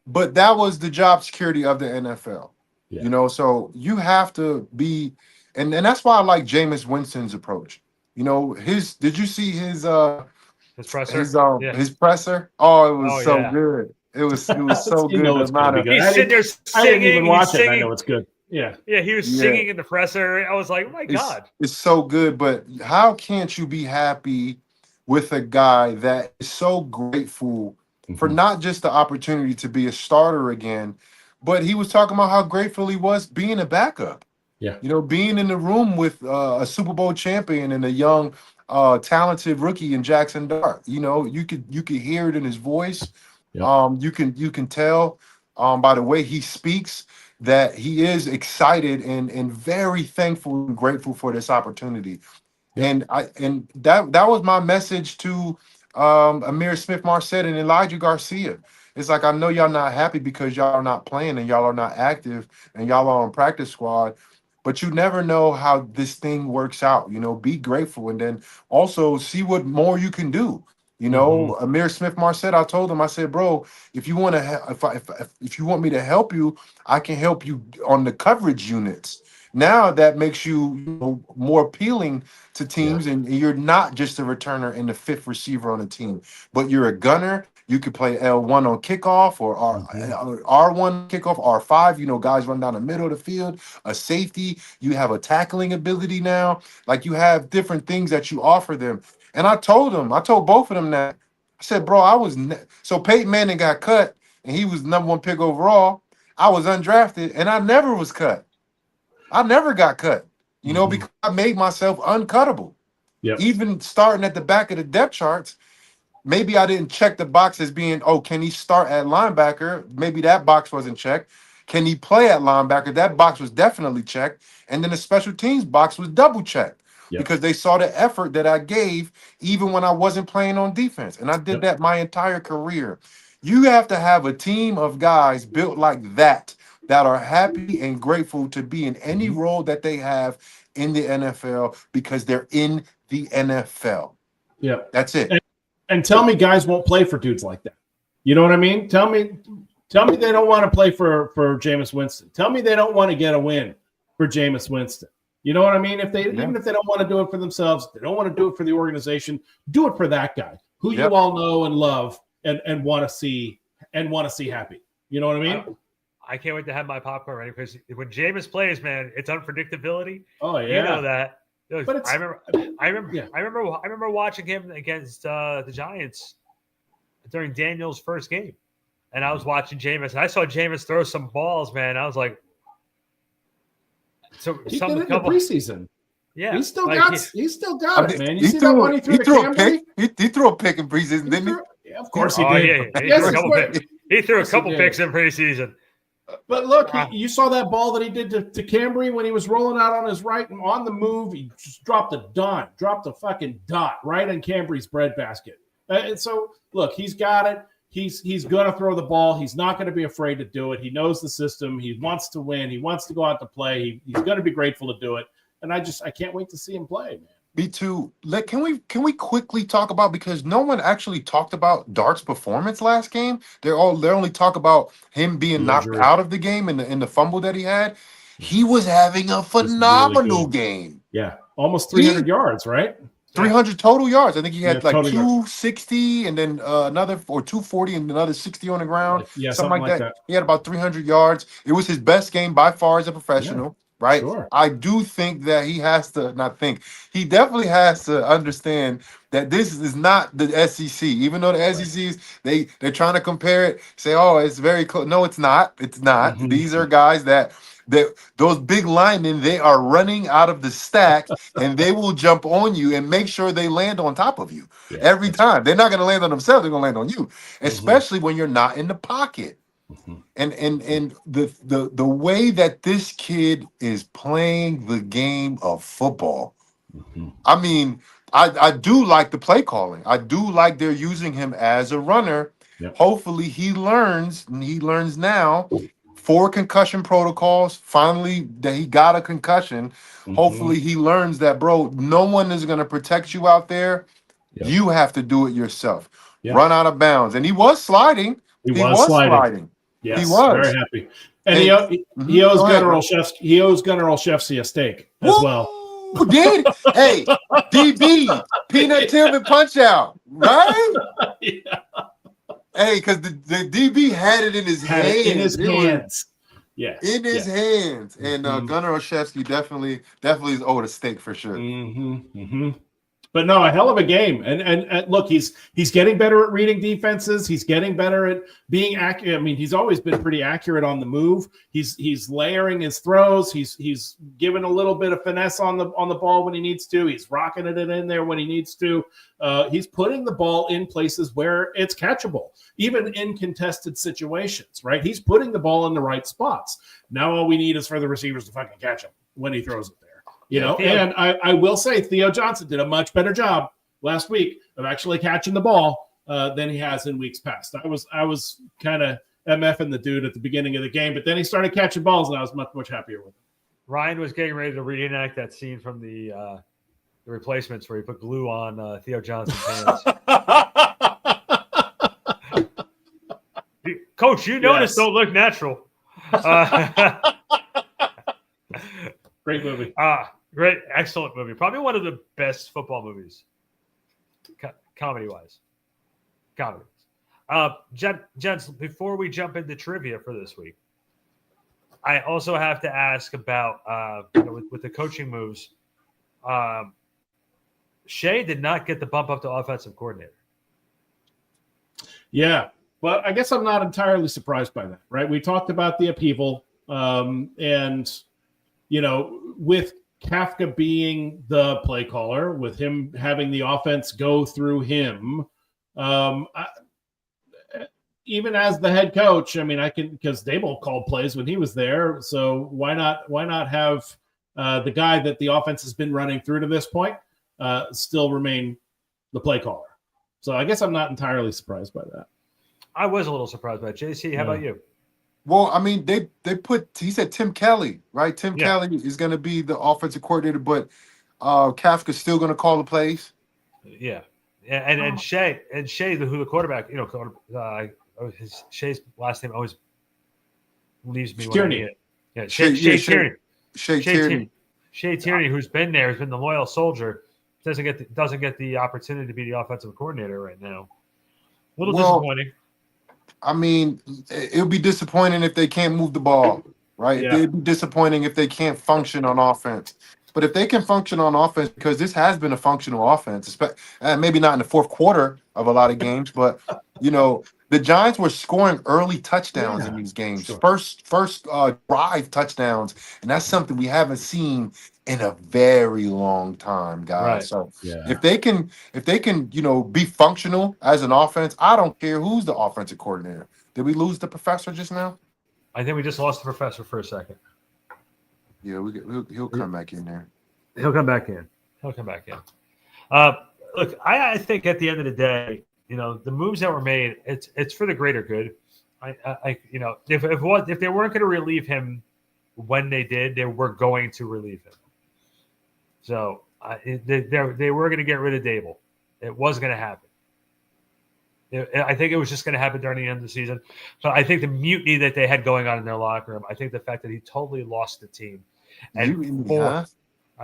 But that was the job security of the NFL. Yeah. So you have to be, and that's why I like Jameis Winston's approach. Did you see his presser? His presser? Oh, it was so good. It was so good. He's sitting there singing. I didn't even watch it. I know it's good. Yeah, he was singing in the presser. I was like, oh my God. It's so good, but how can't you be happy with a guy that is so grateful for not just the opportunity to be a starter again, but he was talking about how grateful he was being a backup. Yeah. Being in the room with a Super Bowl champion and a young, talented rookie in Jackson Dart. You could hear it in his voice. Yeah. You can tell by the way he speaks that he is excited and very thankful and grateful for this opportunity. Yeah. And that was my message to Amir Smith-Marset and Elijah Garcia. It's like, I know y'all not happy because y'all are not playing and y'all are not active and y'all are on practice squad, but you never know how this thing works out. Be grateful and then also see what more you can do. You know, Amir Smith-Marset, I told him, I said, bro, if you want to, if you want me to help you, I can help you on the coverage units. Now that makes you, more appealing to teams, and you're not just a returner and the fifth receiver on the team, but you're a gunner. You could play L1 on kickoff or R1 kickoff, R5. Guys run down the middle of the field. A safety. You have a tackling ability now. Like, you have different things that you offer them. And I told both of them that. I said, bro, so Peyton Manning got cut, and he was number 1 pick overall. I was undrafted, and I never was cut. I never got cut, because I made myself uncuttable. Yep. Even starting at the back of the depth charts, maybe I didn't check the box as being, can he start at linebacker? Maybe that box wasn't checked. Can he play at linebacker? That box was definitely checked. And then the special teams box was double checked. Yep. Because they saw the effort that I gave even when I wasn't playing on defense. And I did that my entire career. You have to have a team of guys built like that are happy and grateful to be in any role that they have in the NFL because they're in the NFL. Yeah. That's it. And tell me guys won't play for dudes like that. You know what I mean? Tell me they don't want to play for Jameis Winston. Tell me they don't want to get a win for Jameis Winston. You know what I mean? Even if they don't want to do it for themselves, they don't want to do it for the organization, do it for that guy who you all know and love and want to see happy. You know what I mean? I can't wait to have my popcorn ready because when Jameis plays, man, it's unpredictability. Oh yeah. You know that. But I remember watching him against the Giants during Daniel's first game. And I was watching Jameis, and I saw Jameis throw some balls, man. I was like, so he did it in the preseason. Yeah, he still got it, man. You see that one he threw a pick? He threw a pick in preseason, didn't he? Yeah, of course he did. Yeah. He threw a couple picks in preseason. But look, you saw that ball that he did to Cambry when he was rolling out on his right and on the move. He just dropped a fucking dot right in Cambry's breadbasket. And so, look, he's got it. He's going to throw the ball. He's not going to be afraid to do it. He knows the system. He wants to win. He wants to go out to play. He's going to be grateful to do it. And I can't wait to see him play, man. Me too. Can we quickly talk about, because no one actually talked about Dart's performance last game. They only talk about him being knocked out of the game in the fumble that he had. He was having a phenomenal game. Yeah, almost 300 yards, right? 300 total yards. I think he had 260 and then another, or 240 and another 60 on the ground. Yeah, something like that. He had about 300 yards. It was his best game by far as a professional. Yeah. Right. Sure. I do think that he definitely has to understand that this is not the SEC. Even though the SEC they're trying to compare it, say, oh, it's very close. No, it's not. It's not. Mm-hmm. These are guys that those big linemen, they are running out of the stack and they will jump on you and make sure they land on top of you every time. They're not going to land on themselves. They're going to land on you, especially when you're not in the pocket. Mm-hmm. And the way that this kid is playing the game of football, I mean, I do like the play calling. I do like they're using him as a runner. Yep. Hopefully he learns, and he learns now 4 concussion protocols. Finally, that he got a concussion. Hopefully he learns that, bro, no one is going to protect you out there. Yep. You have to do it yourself. Yep. Run out of bounds. And he was sliding. He was sliding. Yes, he was very happy, and he owes Gunnar Olszewski a steak as well. Who did? Hey, DB, Peanut Tillman Punch Out, right? Yeah. Hey, because the DB had it in his hands. In his hands. Yes. In his hands, and Gunnar Olszewski definitely is owed a steak for sure. But no, a hell of a game. And look, he's getting better at reading defenses. He's getting better at being accurate. I mean, he's always been pretty accurate on the move. He's layering his throws. He's giving a little bit of finesse on the ball when he needs to. He's rocking it in there when he needs to. He's putting the ball in places where it's catchable, even in contested situations, right? He's putting the ball in the right spots. Now all we need is for the receivers to fucking catch him when he throws it there. You know, and I will say Theo Johnson did a much better job last week of actually catching the ball than he has in weeks past. I was kind of MFing the dude at the beginning of the game, but then he started catching balls, and I was much happier with him. Ryan was getting ready to reenact that scene from the Replacements where he put glue on Theo Johnson's hands. Coach, you notice don't look natural. Great movie. Great, excellent movie. Probably one of the best football movies, comedy-wise. Gents, before we jump into trivia for this week, I also have to ask about with the coaching moves. Shea did not get the bump up to offensive coordinator. Yeah, but I guess I'm not entirely surprised by that, right? We talked about the upheaval, and with Kafka being the play caller, with him having the offense go through him, even as the head coach, I mean, because Daboll called plays when he was there, so why not have the guy that the offense has been running through to this point still remain the play caller? So I guess I'm not entirely surprised by that. I was a little surprised by it. JC, how about you? Well, I mean, he said Tim Kelly, right? Tim Kelly is going to be the offensive coordinator, but Kafka's still going to call the plays. Yeah, and Shea, who the quarterback, Shea's last name always leaves me when I need it. Yeah, Shea Tierney. Shea Tierney, who's been there, has been the loyal soldier, doesn't get the opportunity to be the offensive coordinator right now. A little disappointing. I mean, it would be disappointing if they can't move the ball, right? Yeah. It'd be disappointing if they can't function on offense. But if they can function on offense, because this has been a functional offense, maybe not in the fourth quarter of a lot of games, but the Giants were scoring early touchdowns in these games, sure. first drive touchdowns, and that's something we haven't seen in a very long time, guys. Right. So if they can, be functional as an offense, I don't care who's the offensive coordinator. Did we lose the professor just now? I think we just lost the professor for a second. Yeah, he'll come back in there. He'll come back in. Look, I think at the end of the day, the moves that were made, it's for the greater good. If they weren't going to relieve him when they did, they were going to relieve him. So they were going to get rid of Daboll. It was going to happen. I think it was just going to happen during the end of the season. But I think the mutiny that they had going on in their locker room, I think the fact that he totally lost the team. And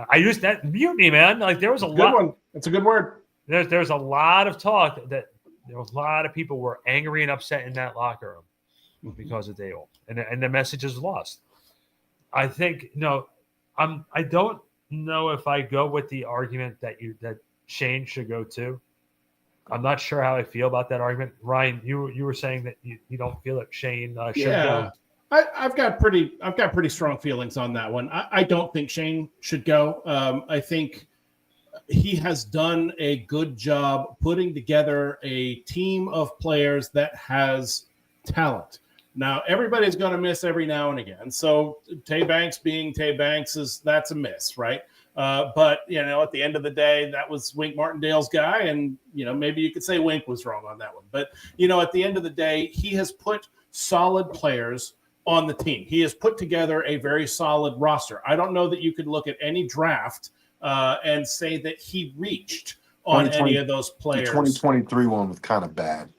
I used that mutiny, man. Like there was a lot. One. That's a good word. There's a lot of talk that there was a lot of people were angry and upset in that locker room because of Daboll, and the message is lost. I think I don't know if I go with the argument that Shane should go too. I'm not sure how I feel about that argument. Ryan, you were saying that you don't feel that Shane should go. I've got pretty strong feelings on that one. I don't think Shane should go. I think he has done a good job putting together a team of players that has talent. Now, everybody's going to miss every now and again. So Tay Banks being Tay Banks that's a miss, right? But, at the end of the day, that was Wink Martindale's guy. And, maybe you could say Wink was wrong on that one. But, at the end of the day, he has put solid players on the team. He has put together a very solid roster. I don't know that you could look at any draft and say that he reached on any of those players. The 2023 one was kind of bad.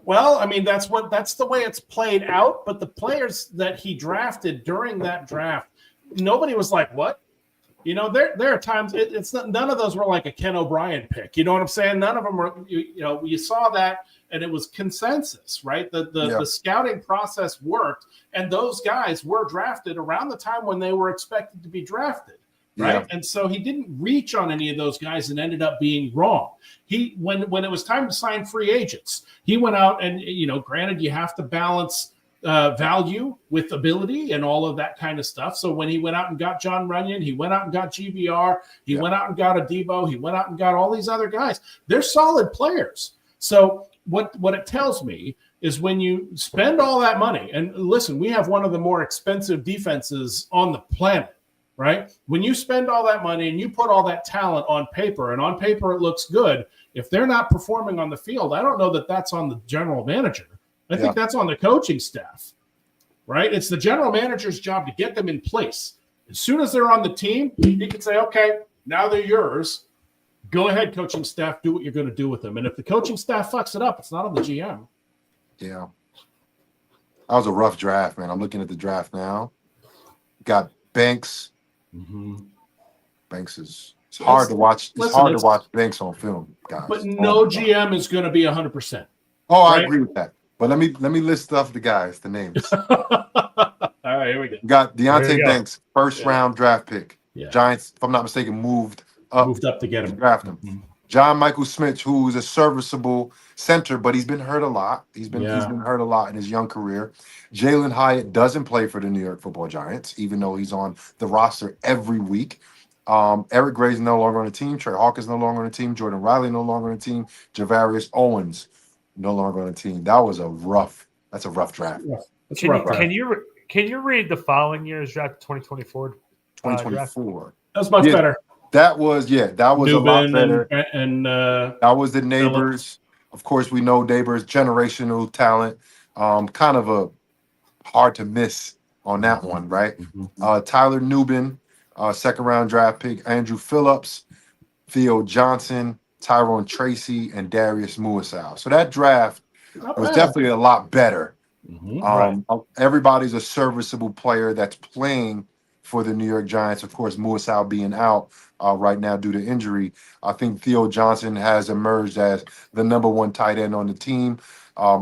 Well, I mean, that's the way it's played out. But the players that he drafted during that draft, nobody was like, what? There are times it's not, none of those were like a Ken O'Brien pick. You know what I'm saying? None of them were, you saw that and it was consensus, right? The scouting process worked, and those guys were drafted around the time when they were expected to be drafted. Right. Yeah. And so he didn't reach on any of those guys and ended up being wrong. When it was time to sign free agents, he went out and, granted, you have to balance value with ability and all of that kind of stuff. So when he went out and got John Runyon, he went out and got GBR, he went out and got a Debo, he went out and got all these other guys. They're solid players. So what it tells me is when you spend all that money, and listen, we have one of the more expensive defenses on the planet. Right? When you spend all that money and you put all that talent on paper, and on paper it looks good, if they're not performing on the field, I don't know that that's on the general manager. I think that's on the coaching staff, right? It's the general manager's job to get them in place. As soon as they're on the team, you can say, okay, now they're yours. Go ahead, coaching staff, do what you're going to do with them. And if the coaching staff fucks it up, it's not on the GM. Yeah. That was a rough draft, man. I'm looking at the draft now. Got Banks. Mm-hmm. Banks is it's hard to watch. It's hard to watch Banks on film, guys. But no GM is going to be 100%. Oh, right? I agree with that. But let me list off the guys, the names. All right, here we go. Got Deonte Banks, first round draft pick. Yeah. Giants, if I'm not mistaken, moved up to get him. Draft him. Mm-hmm. John Michael Smith, who's a serviceable center, but he's been hurt a lot. He's been hurt a lot in his young career. Jalen Hyatt doesn't play for the New York Football Giants, even though he's on the roster every week. Eric Gray's no longer on the team. Trey Hawkins no longer on the team. Jordan Riley no longer on the team. Javarius Owens no longer on the team. That's a rough draft. Can you read the following year's draft, 2024? 2024. That was much better. That was Newman a lot better. And that was the Neighbors. Of course, we know Neighbors, generational talent. Kind of a hard to miss on that one, right? Mm-hmm. Tyler Nubin, second round draft pick. Andrew Phillips, Theo Johnson, Tyrone Tracy, and Darius Muasau. So that draft was definitely a lot better. Mm-hmm. Everybody's a serviceable player that's playing for the New York Giants. Of course, Muasau being out right now due to injury. I think Theo Johnson has emerged as the number one tight end on the team.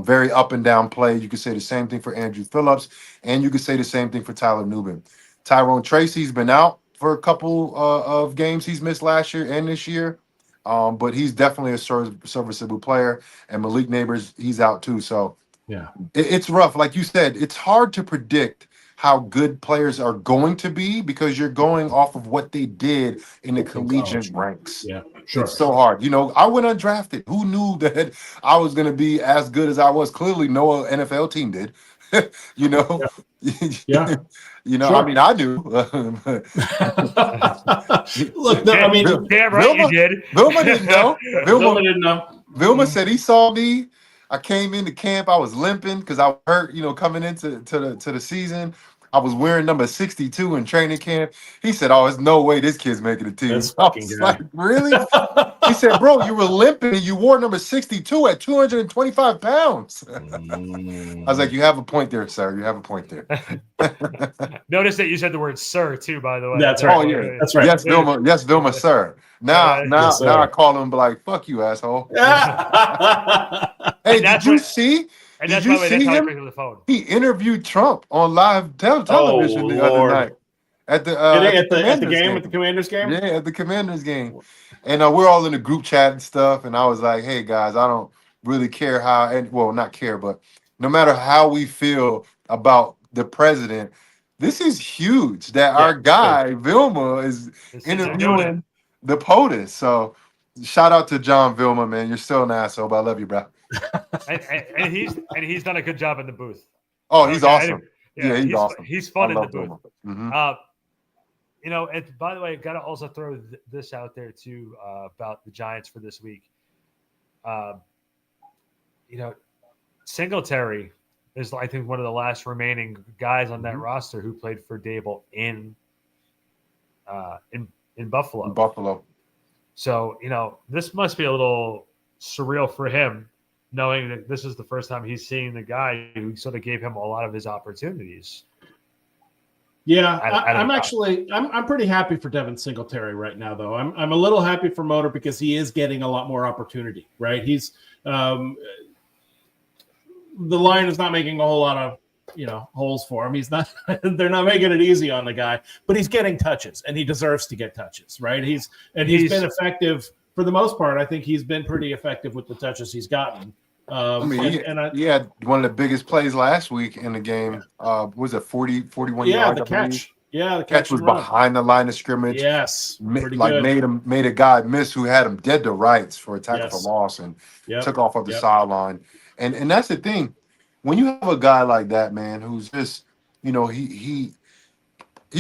Very up and down play. You could say the same thing for Andrew Phillips, and you could say the same thing for Tyler Nubin. Tyrone Tracy's been out for a couple of games he's missed last year and this year, but he's definitely a serviceable player. And Malik Neighbors, he's out too. So yeah, it's rough. Like you said, it's hard to predict how good players are going to be because you're going off of what they did in the collegiate ranks. Yeah, sure. It's so hard. I went undrafted. Who knew that I was going to be as good as I was? Clearly, no NFL team did. Yeah. Sure. I mean, I do. Look, I mean, damn right you did. Vilma didn't know. Vilma didn't know. Vilma said he saw me. I came into camp. I was limping because I was hurt, coming into the season. I was wearing number 62 in training camp. He said, "Oh, there's no way this kid's making a team." That's I was like, "Really?" He said, "Bro, you were limping and you wore number 62 at 225 pounds." I was like, "You have a point there, sir. You have a point there." Notice that you said the word "sir" too, by the way. That's right. Oh yeah, that's right. Yes, Vilma. Yes, Vilma, sir. Now I call him like, "Fuck you, asshole." Hey, did you see? And that's why that's how I picked up the phone. He interviewed Trump on live television the other night at the game, at the Commanders game. Yeah, at the Commanders game, and we're all in a group chat and stuff. And I was like, "Hey guys, I don't really care not care, but no matter how we feel about the president, this is huge that our guy Vilma is interviewing the POTUS." So, shout out to John Vilma, man. You're still an asshole, but I love you, bro. and he's done a good job in the booth. Oh, he's awesome. He's awesome. He's fun in the booth. Mm-hmm. And by the way, got to also throw this out there too about the Giants for this week. Singletary is, I think, one of the last remaining guys on that roster who played for Daboll in Buffalo. Buffalo. So this must be a little surreal for him, knowing that this is the first time he's seeing the guy who sort of gave him a lot of his opportunities. Yeah, I'm pretty happy for Devin Singletary right now, though. I'm a little happy for Motor because he is getting a lot more opportunity, right? He's the line is not making a whole lot of holes for him. He's not they're not making it easy on the guy, but he's getting touches and he deserves to get touches, right? He's been effective for the most part. I think he's been pretty effective with the touches he's gotten. He had one of the biggest plays last week in the game. Was it 41 yards? The catch. Yeah, the catch was behind the line of scrimmage. Yes, made a guy miss who had him dead to rights for a tackle for loss and took off the sideline. And that's the thing. When you have a guy like that, man, who's just, he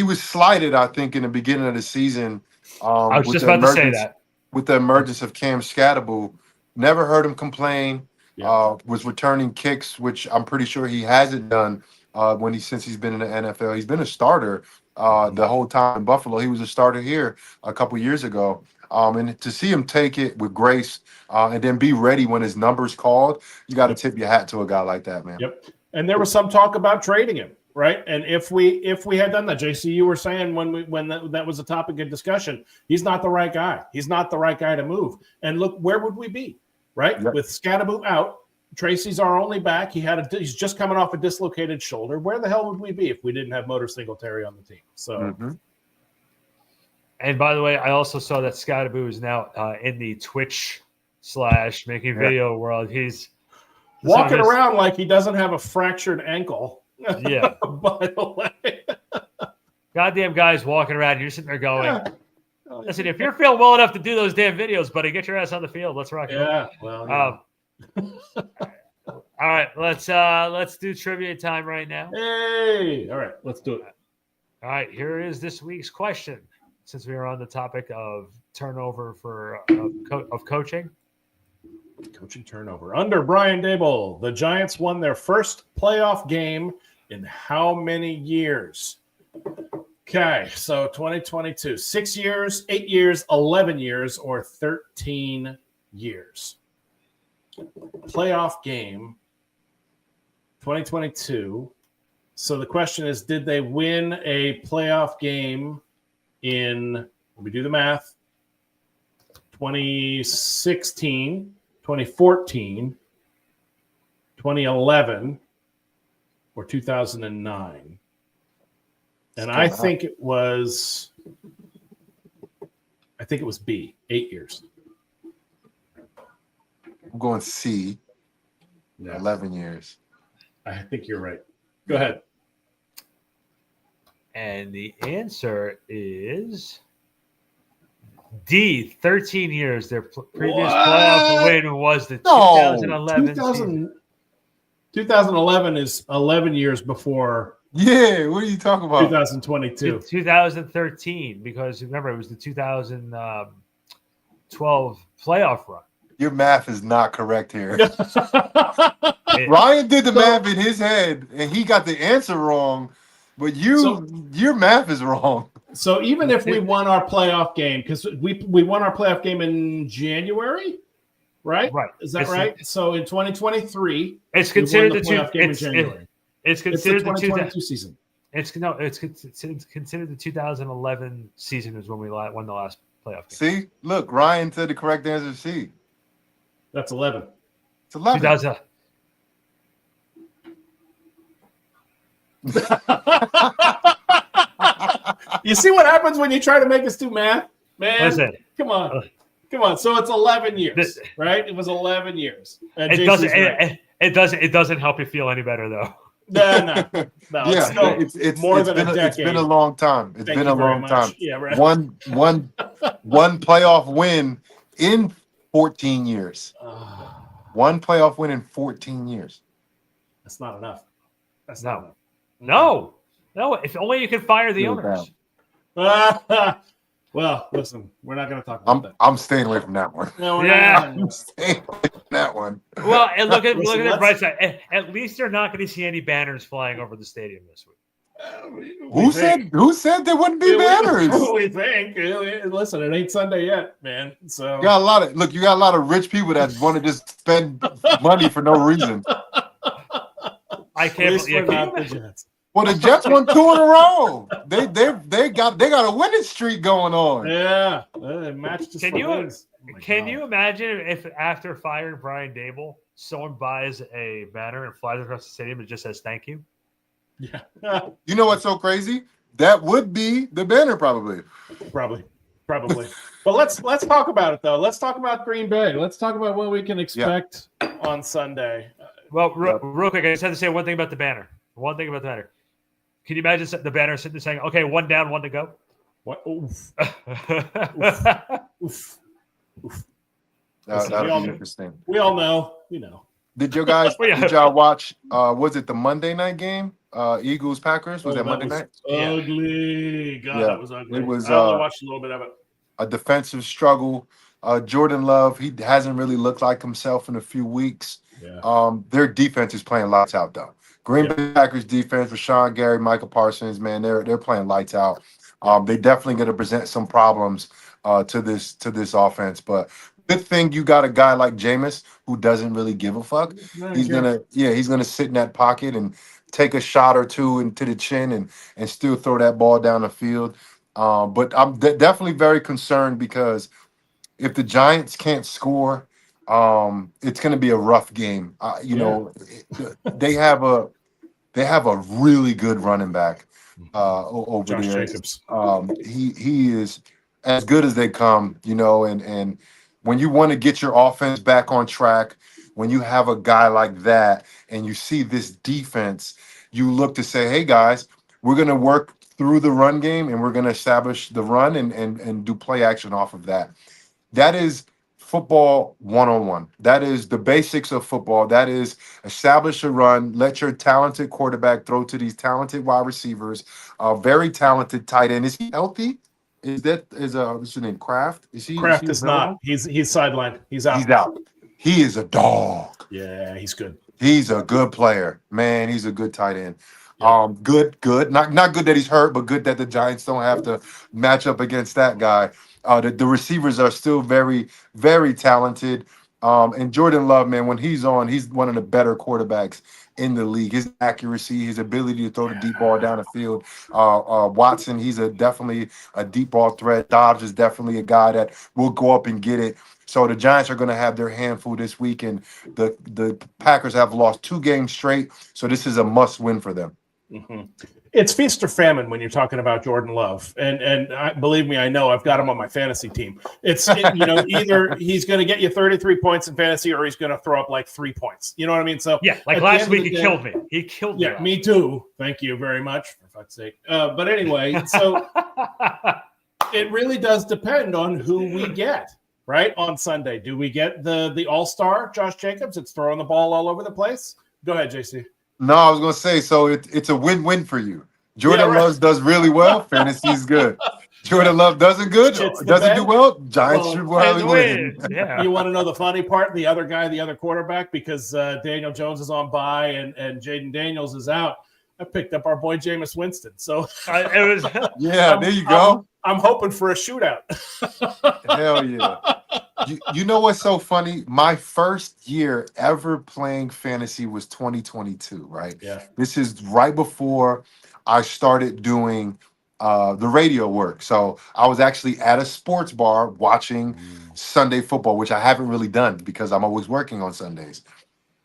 was slighted, I think, in the beginning of the season. I was just about to say that. With the emergence of Cam Scatterbull, never heard him complain. Was returning kicks, which I'm pretty sure he hasn't done since he's been in the NFL. He's been a starter the whole time in Buffalo. He was a starter here a couple years ago. And to see him take it with grace and then be ready when his number's called, you got to tip your hat to a guy like that, man. Yep. And there was some talk about trading him, right? And if we had done that, JC, you were saying when that was a topic of discussion, he's not the right guy. He's not the right guy to move. And look, where would we be, right? Yep. With Scadaboo out, Tracy's our only back. He's just coming off a dislocated shoulder. Where the hell would we be if we didn't have Motor Singletary on the team? So, And by the way, I also saw that Scadaboo is now in the Twitch / making video world. He's walking around like he doesn't have a fractured ankle. Yeah. By the way. Goddamn guys walking around. You're sitting there going, listen, if you're feeling well enough to do those damn videos, buddy, get your ass on the field. Let's rock. Yeah. Well, all right, let's do trivia time right now. Hey, all right, let's do it. All right, here is this week's question. Since we are on the topic of turnover of coaching. Coaching turnover. Under Brian Daboll, the Giants won their first playoff game in how many years? Okay, so 2022, 6 years, 8 years, 11 years, or 13 years. Playoff game 2022. So the question is, did they win a playoff game in, let me do the math, 2016, 2014, 2011, or 2009? And I think it was B, 8 years. I'm going C. Yeah. 11 years. I think you're right. Go ahead. And the answer is D, 13 years. Their previous playoff win was the 2011 2011 is 11 years before. Yeah, what are you talking about? 2022. 2013, because remember, it was the 2012 playoff run. Your math is not correct here. Ryan did the math in his head, and he got the answer wrong. But your math is wrong. So even if we won our playoff game, because we won our playoff game in January, right? Right. Is that right? So in 2023, it's considered the playoff game in January. It's considered the 2022 season. It's considered the 2011 season is when we won the last playoff game. See, look, Ryan said the correct answer is C. That's 11. It's 11. 2000. You see what happens when you try to make us do math, man? Listen, come on. So it's 11 years, right? It was 11 years. It doesn't help you feel any better though. No. Yeah, it's more than a decade. It's been a long time. It's been a long time. Yeah, right. One playoff win in 14 years. One playoff win in 14 years. That's not enough. That's not enough. No. If only you could fire the owners. Well, listen, we're not going to talk about that. I'm staying away from that one. No, I'm staying away from that one. Well, and look at the bright side. At least you're not going to see any banners flying over the stadium this week. Who said there wouldn't be banners? We think. Listen, it ain't Sunday yet, man. So you got a lot of rich people that want to just spend money for no reason. I can't believe the Jets. Well, the Jets won 2 in a row. They got a winning streak going on. Yeah, they matched. Can you imagine if after firing Brian Daboll, someone buys a banner and flies across the stadium and just says thank you? Yeah. You know what's so crazy? That would be the banner, probably. Probably. But let's talk about it though. Let's talk about Green Bay. Let's talk about what we can expect on Sunday. Well, real quick, I just had to say one thing about the banner. Can you imagine the banner sitting there saying, "Okay, 1 down, 1 to go"? What? Oof. Oof. That'll be interesting. We all know. You know. Did y'all watch? Was it the Monday night game? Eagles Packers. Was that Monday night? Ugly. God, that was ugly. It was. I only watched a little bit of it. A defensive struggle. Jordan Love. He hasn't really looked like himself in a few weeks. Yeah. Their defense is playing lights out though. Green Bay Packers defense with Sean Gary, Michael Parsons, man, they're playing lights out. They definitely going to present some problems to this offense. But Good thing you got a guy like Jameis who doesn't really give a fuck. He's gonna sit in that pocket and take a shot or two into the chin and still throw that ball down the field. But I'm definitely very concerned because if the Giants can't score, it's going to be a rough game. They have a really good running back over Josh there. Jacobs. He is as good as they come, and when you want to get your offense back on track, when you have a guy like that and you see this defense, you look to say, hey guys, we're going to work through the run game and we're going to establish the run and do play action off of that. That is football 101. That is the basics of football. That is establish a run, let your talented quarterback throw to these talented wide receivers, very talented tight end. Is he healthy? What's his name? Kraft? Kraft is not. He's sidelined. He's out. He's out. He is a dog. Yeah, he's good. He's a good player. Man, he's a good tight end. Yep. Good. Not good that he's hurt, but good that the Giants don't have to match up against that guy. The receivers are still very, very talented. And Jordan Love, man, when he's on, he's one of the better quarterbacks in the league. His accuracy, his ability to throw the deep ball down the field. Watson, he's definitely a deep ball threat. Dobbs is definitely a guy that will go up and get it. So the Giants are going to have their handful this week, and the Packers have lost 2 games straight. So this is a must win for them. Mm-hmm. It's feast or famine when you're talking about Jordan Love, and believe me, I know I've got him on my fantasy team. Either he's going to get you 33 points in fantasy, or he's going to throw up like 3 points. You know what I mean? So yeah, like last week he killed me. He killed me. Yeah, me too. Thank you very much, for fuck's sake. But anyway, so it really does depend on who we get. Right on Sunday, do we get the all-star Josh Jacobs? It's throwing the ball all over the place. Go ahead, JC. No, I was going to say, so it's a win-win for you. Jordan Love does really well. Fantasy is good. Jordan Love doesn't do well. Giants should probably win. Yeah. You want to know the funny part? The other guy, the other quarterback, because Daniel Jones is on bye and Jaden Daniels is out. I picked up our boy Jameis Winston. So it was there you go. I'm hoping for a shootout. Hell yeah. You know what's so funny? My first year ever playing fantasy was 2022, right? Yeah. This is right before I started doing the radio work. So I was actually at a sports bar watching Sunday football, which I haven't really done because I'm always working on Sundays.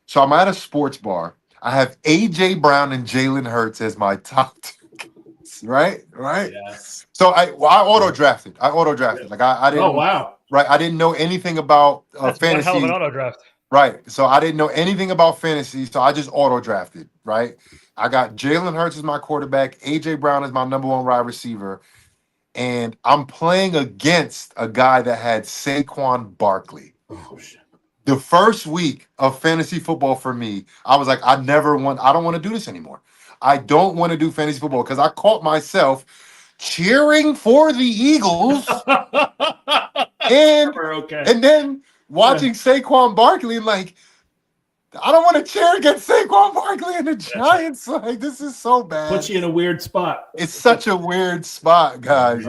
So I'm at a sports bar. I have A.J. Brown and Jalen Hurts as my top 2 guys, right? Yes. So I auto drafted. Like I didn't. Oh wow. Right. I didn't know anything about fantasy. One hell of an auto draft. Right. So I didn't know anything about fantasy. So I just auto drafted. Right. I got Jalen Hurts as my quarterback. A.J. Brown as my number 1 wide receiver. And I'm playing against a guy that had Saquon Barkley. Oh shit. The first week of fantasy football for me, I was like, I don't want to do this anymore. I don't want to do fantasy football because I caught myself cheering for the Eagles and then watching Saquon Barkley, like, I don't want to cheer against Saquon Barkley and the Giants. Like, this is so bad. Puts you in a weird spot. It's such a weird spot, guys.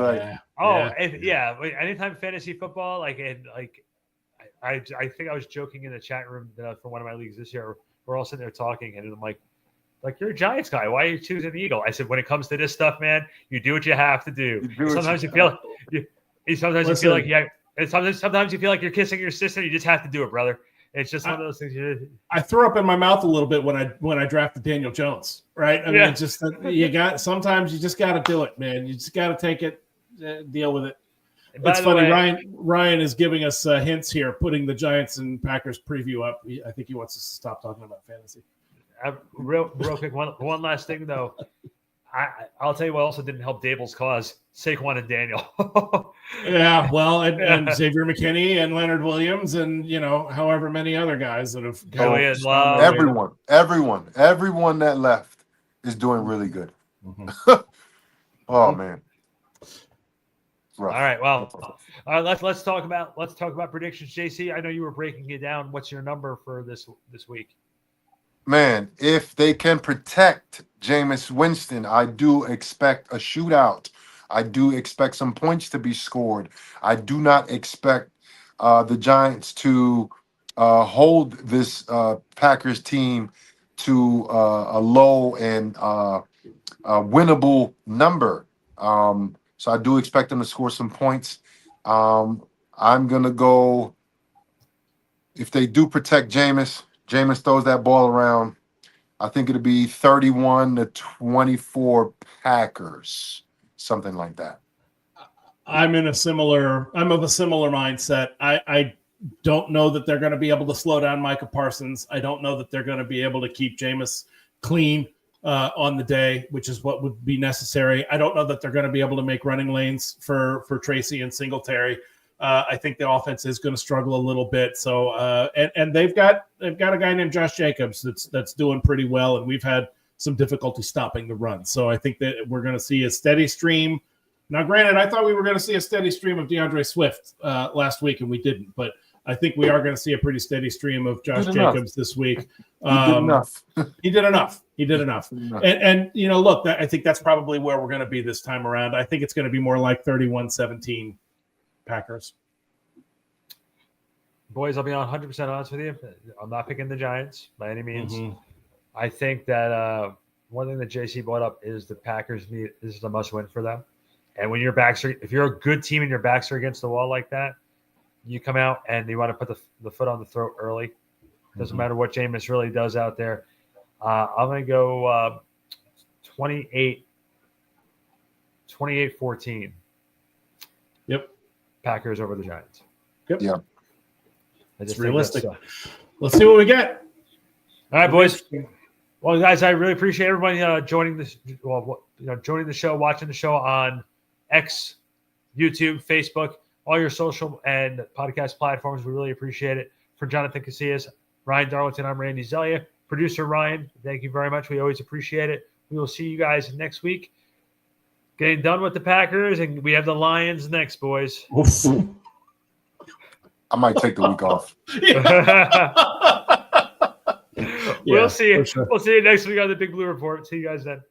Anytime fantasy football, I think I was joking in the chat room for one of my leagues this year. We're all sitting there talking, and I'm like, you're a Giants guy. Why are you choosing the Eagle? I said, when it comes to this stuff, man, you do what you have to do. Sometimes you feel like you're kissing your sister. You just have to do it, brother. It's just one of those things. I threw up in my mouth a little bit when I drafted Daniel Jones. Right? I mean, it's just sometimes you just got to do it, man. You just got to take it, deal with it. It's funny. Ryan is giving us hints here, putting the Giants and Packers preview up. I think he wants us to stop talking about fantasy. Real quick, one last thing though. I'll tell you what also didn't help Daboll's cause: Saquon and Daniel. Yeah, well, and Xavier McKinney and Leonard Williams, and however many other guys that have. Everyone that left is doing really good. Mm-hmm. Oh man. Rough. All right. Well, let's talk about predictions, JC. I know you were breaking it down. What's your number for this week? Man, if they can protect Jameis Winston, I do expect a shootout. I do expect some points to be scored. I do not expect the Giants to hold this Packers team to a low and winnable number. So I do expect them to score some points. I'm going to go, if they do protect Jameis throws that ball around, I think it'll be 31-24 Packers, something like that. I'm of a similar mindset. I don't know that they're going to be able to slow down Micah Parsons. I don't know that they're going to be able to keep Jameis clean on the day, which is what would be necessary. I don't know that they're going to be able to make running lanes for Tracy and Singletary. I think the offense is going to struggle a little bit. So and they've got a guy named Josh Jacobs that's doing pretty well, and we've had some difficulty stopping the run. So I think that we're going to see a steady stream. Now, granted, I thought we were going to see a steady stream of DeAndre Swift last week, and we didn't. But I think we are going to see a pretty steady stream of Josh Jacobs this week. He did enough. He did enough. And look, I think that's probably where we're going to be this time around. I think it's going to be more like 31-17 Packers. Boys, I'll be 100% honest with you. I'm not picking the Giants by any means. Mm-hmm. I think that one thing that JC brought up is the Packers this is a must-win for them. And when if you're a good team and your backs are against the wall like that, you come out and you want to put the foot on the throat early. Doesn't matter what Jameis really does out there. I'm going to go 28-14. Yep. Packers over the Giants. Yep. Yeah. It's realistic. Let's see what we get. All right, boys. Well, guys, I really appreciate everybody joining this. Joining the show, watching the show on X, YouTube, Facebook, all your social and podcast platforms. We really appreciate it. For Jonathan Casillas, Ryan Darlington, I'm Randy Zellea. Producer Ryan, thank you very much. We always appreciate it. We will see you guys next week. Getting done with the Packers, and we have the Lions next, boys. I might take the week off. We'll see you. Sure. We'll see you next week on the Big Blue Report. See you guys then.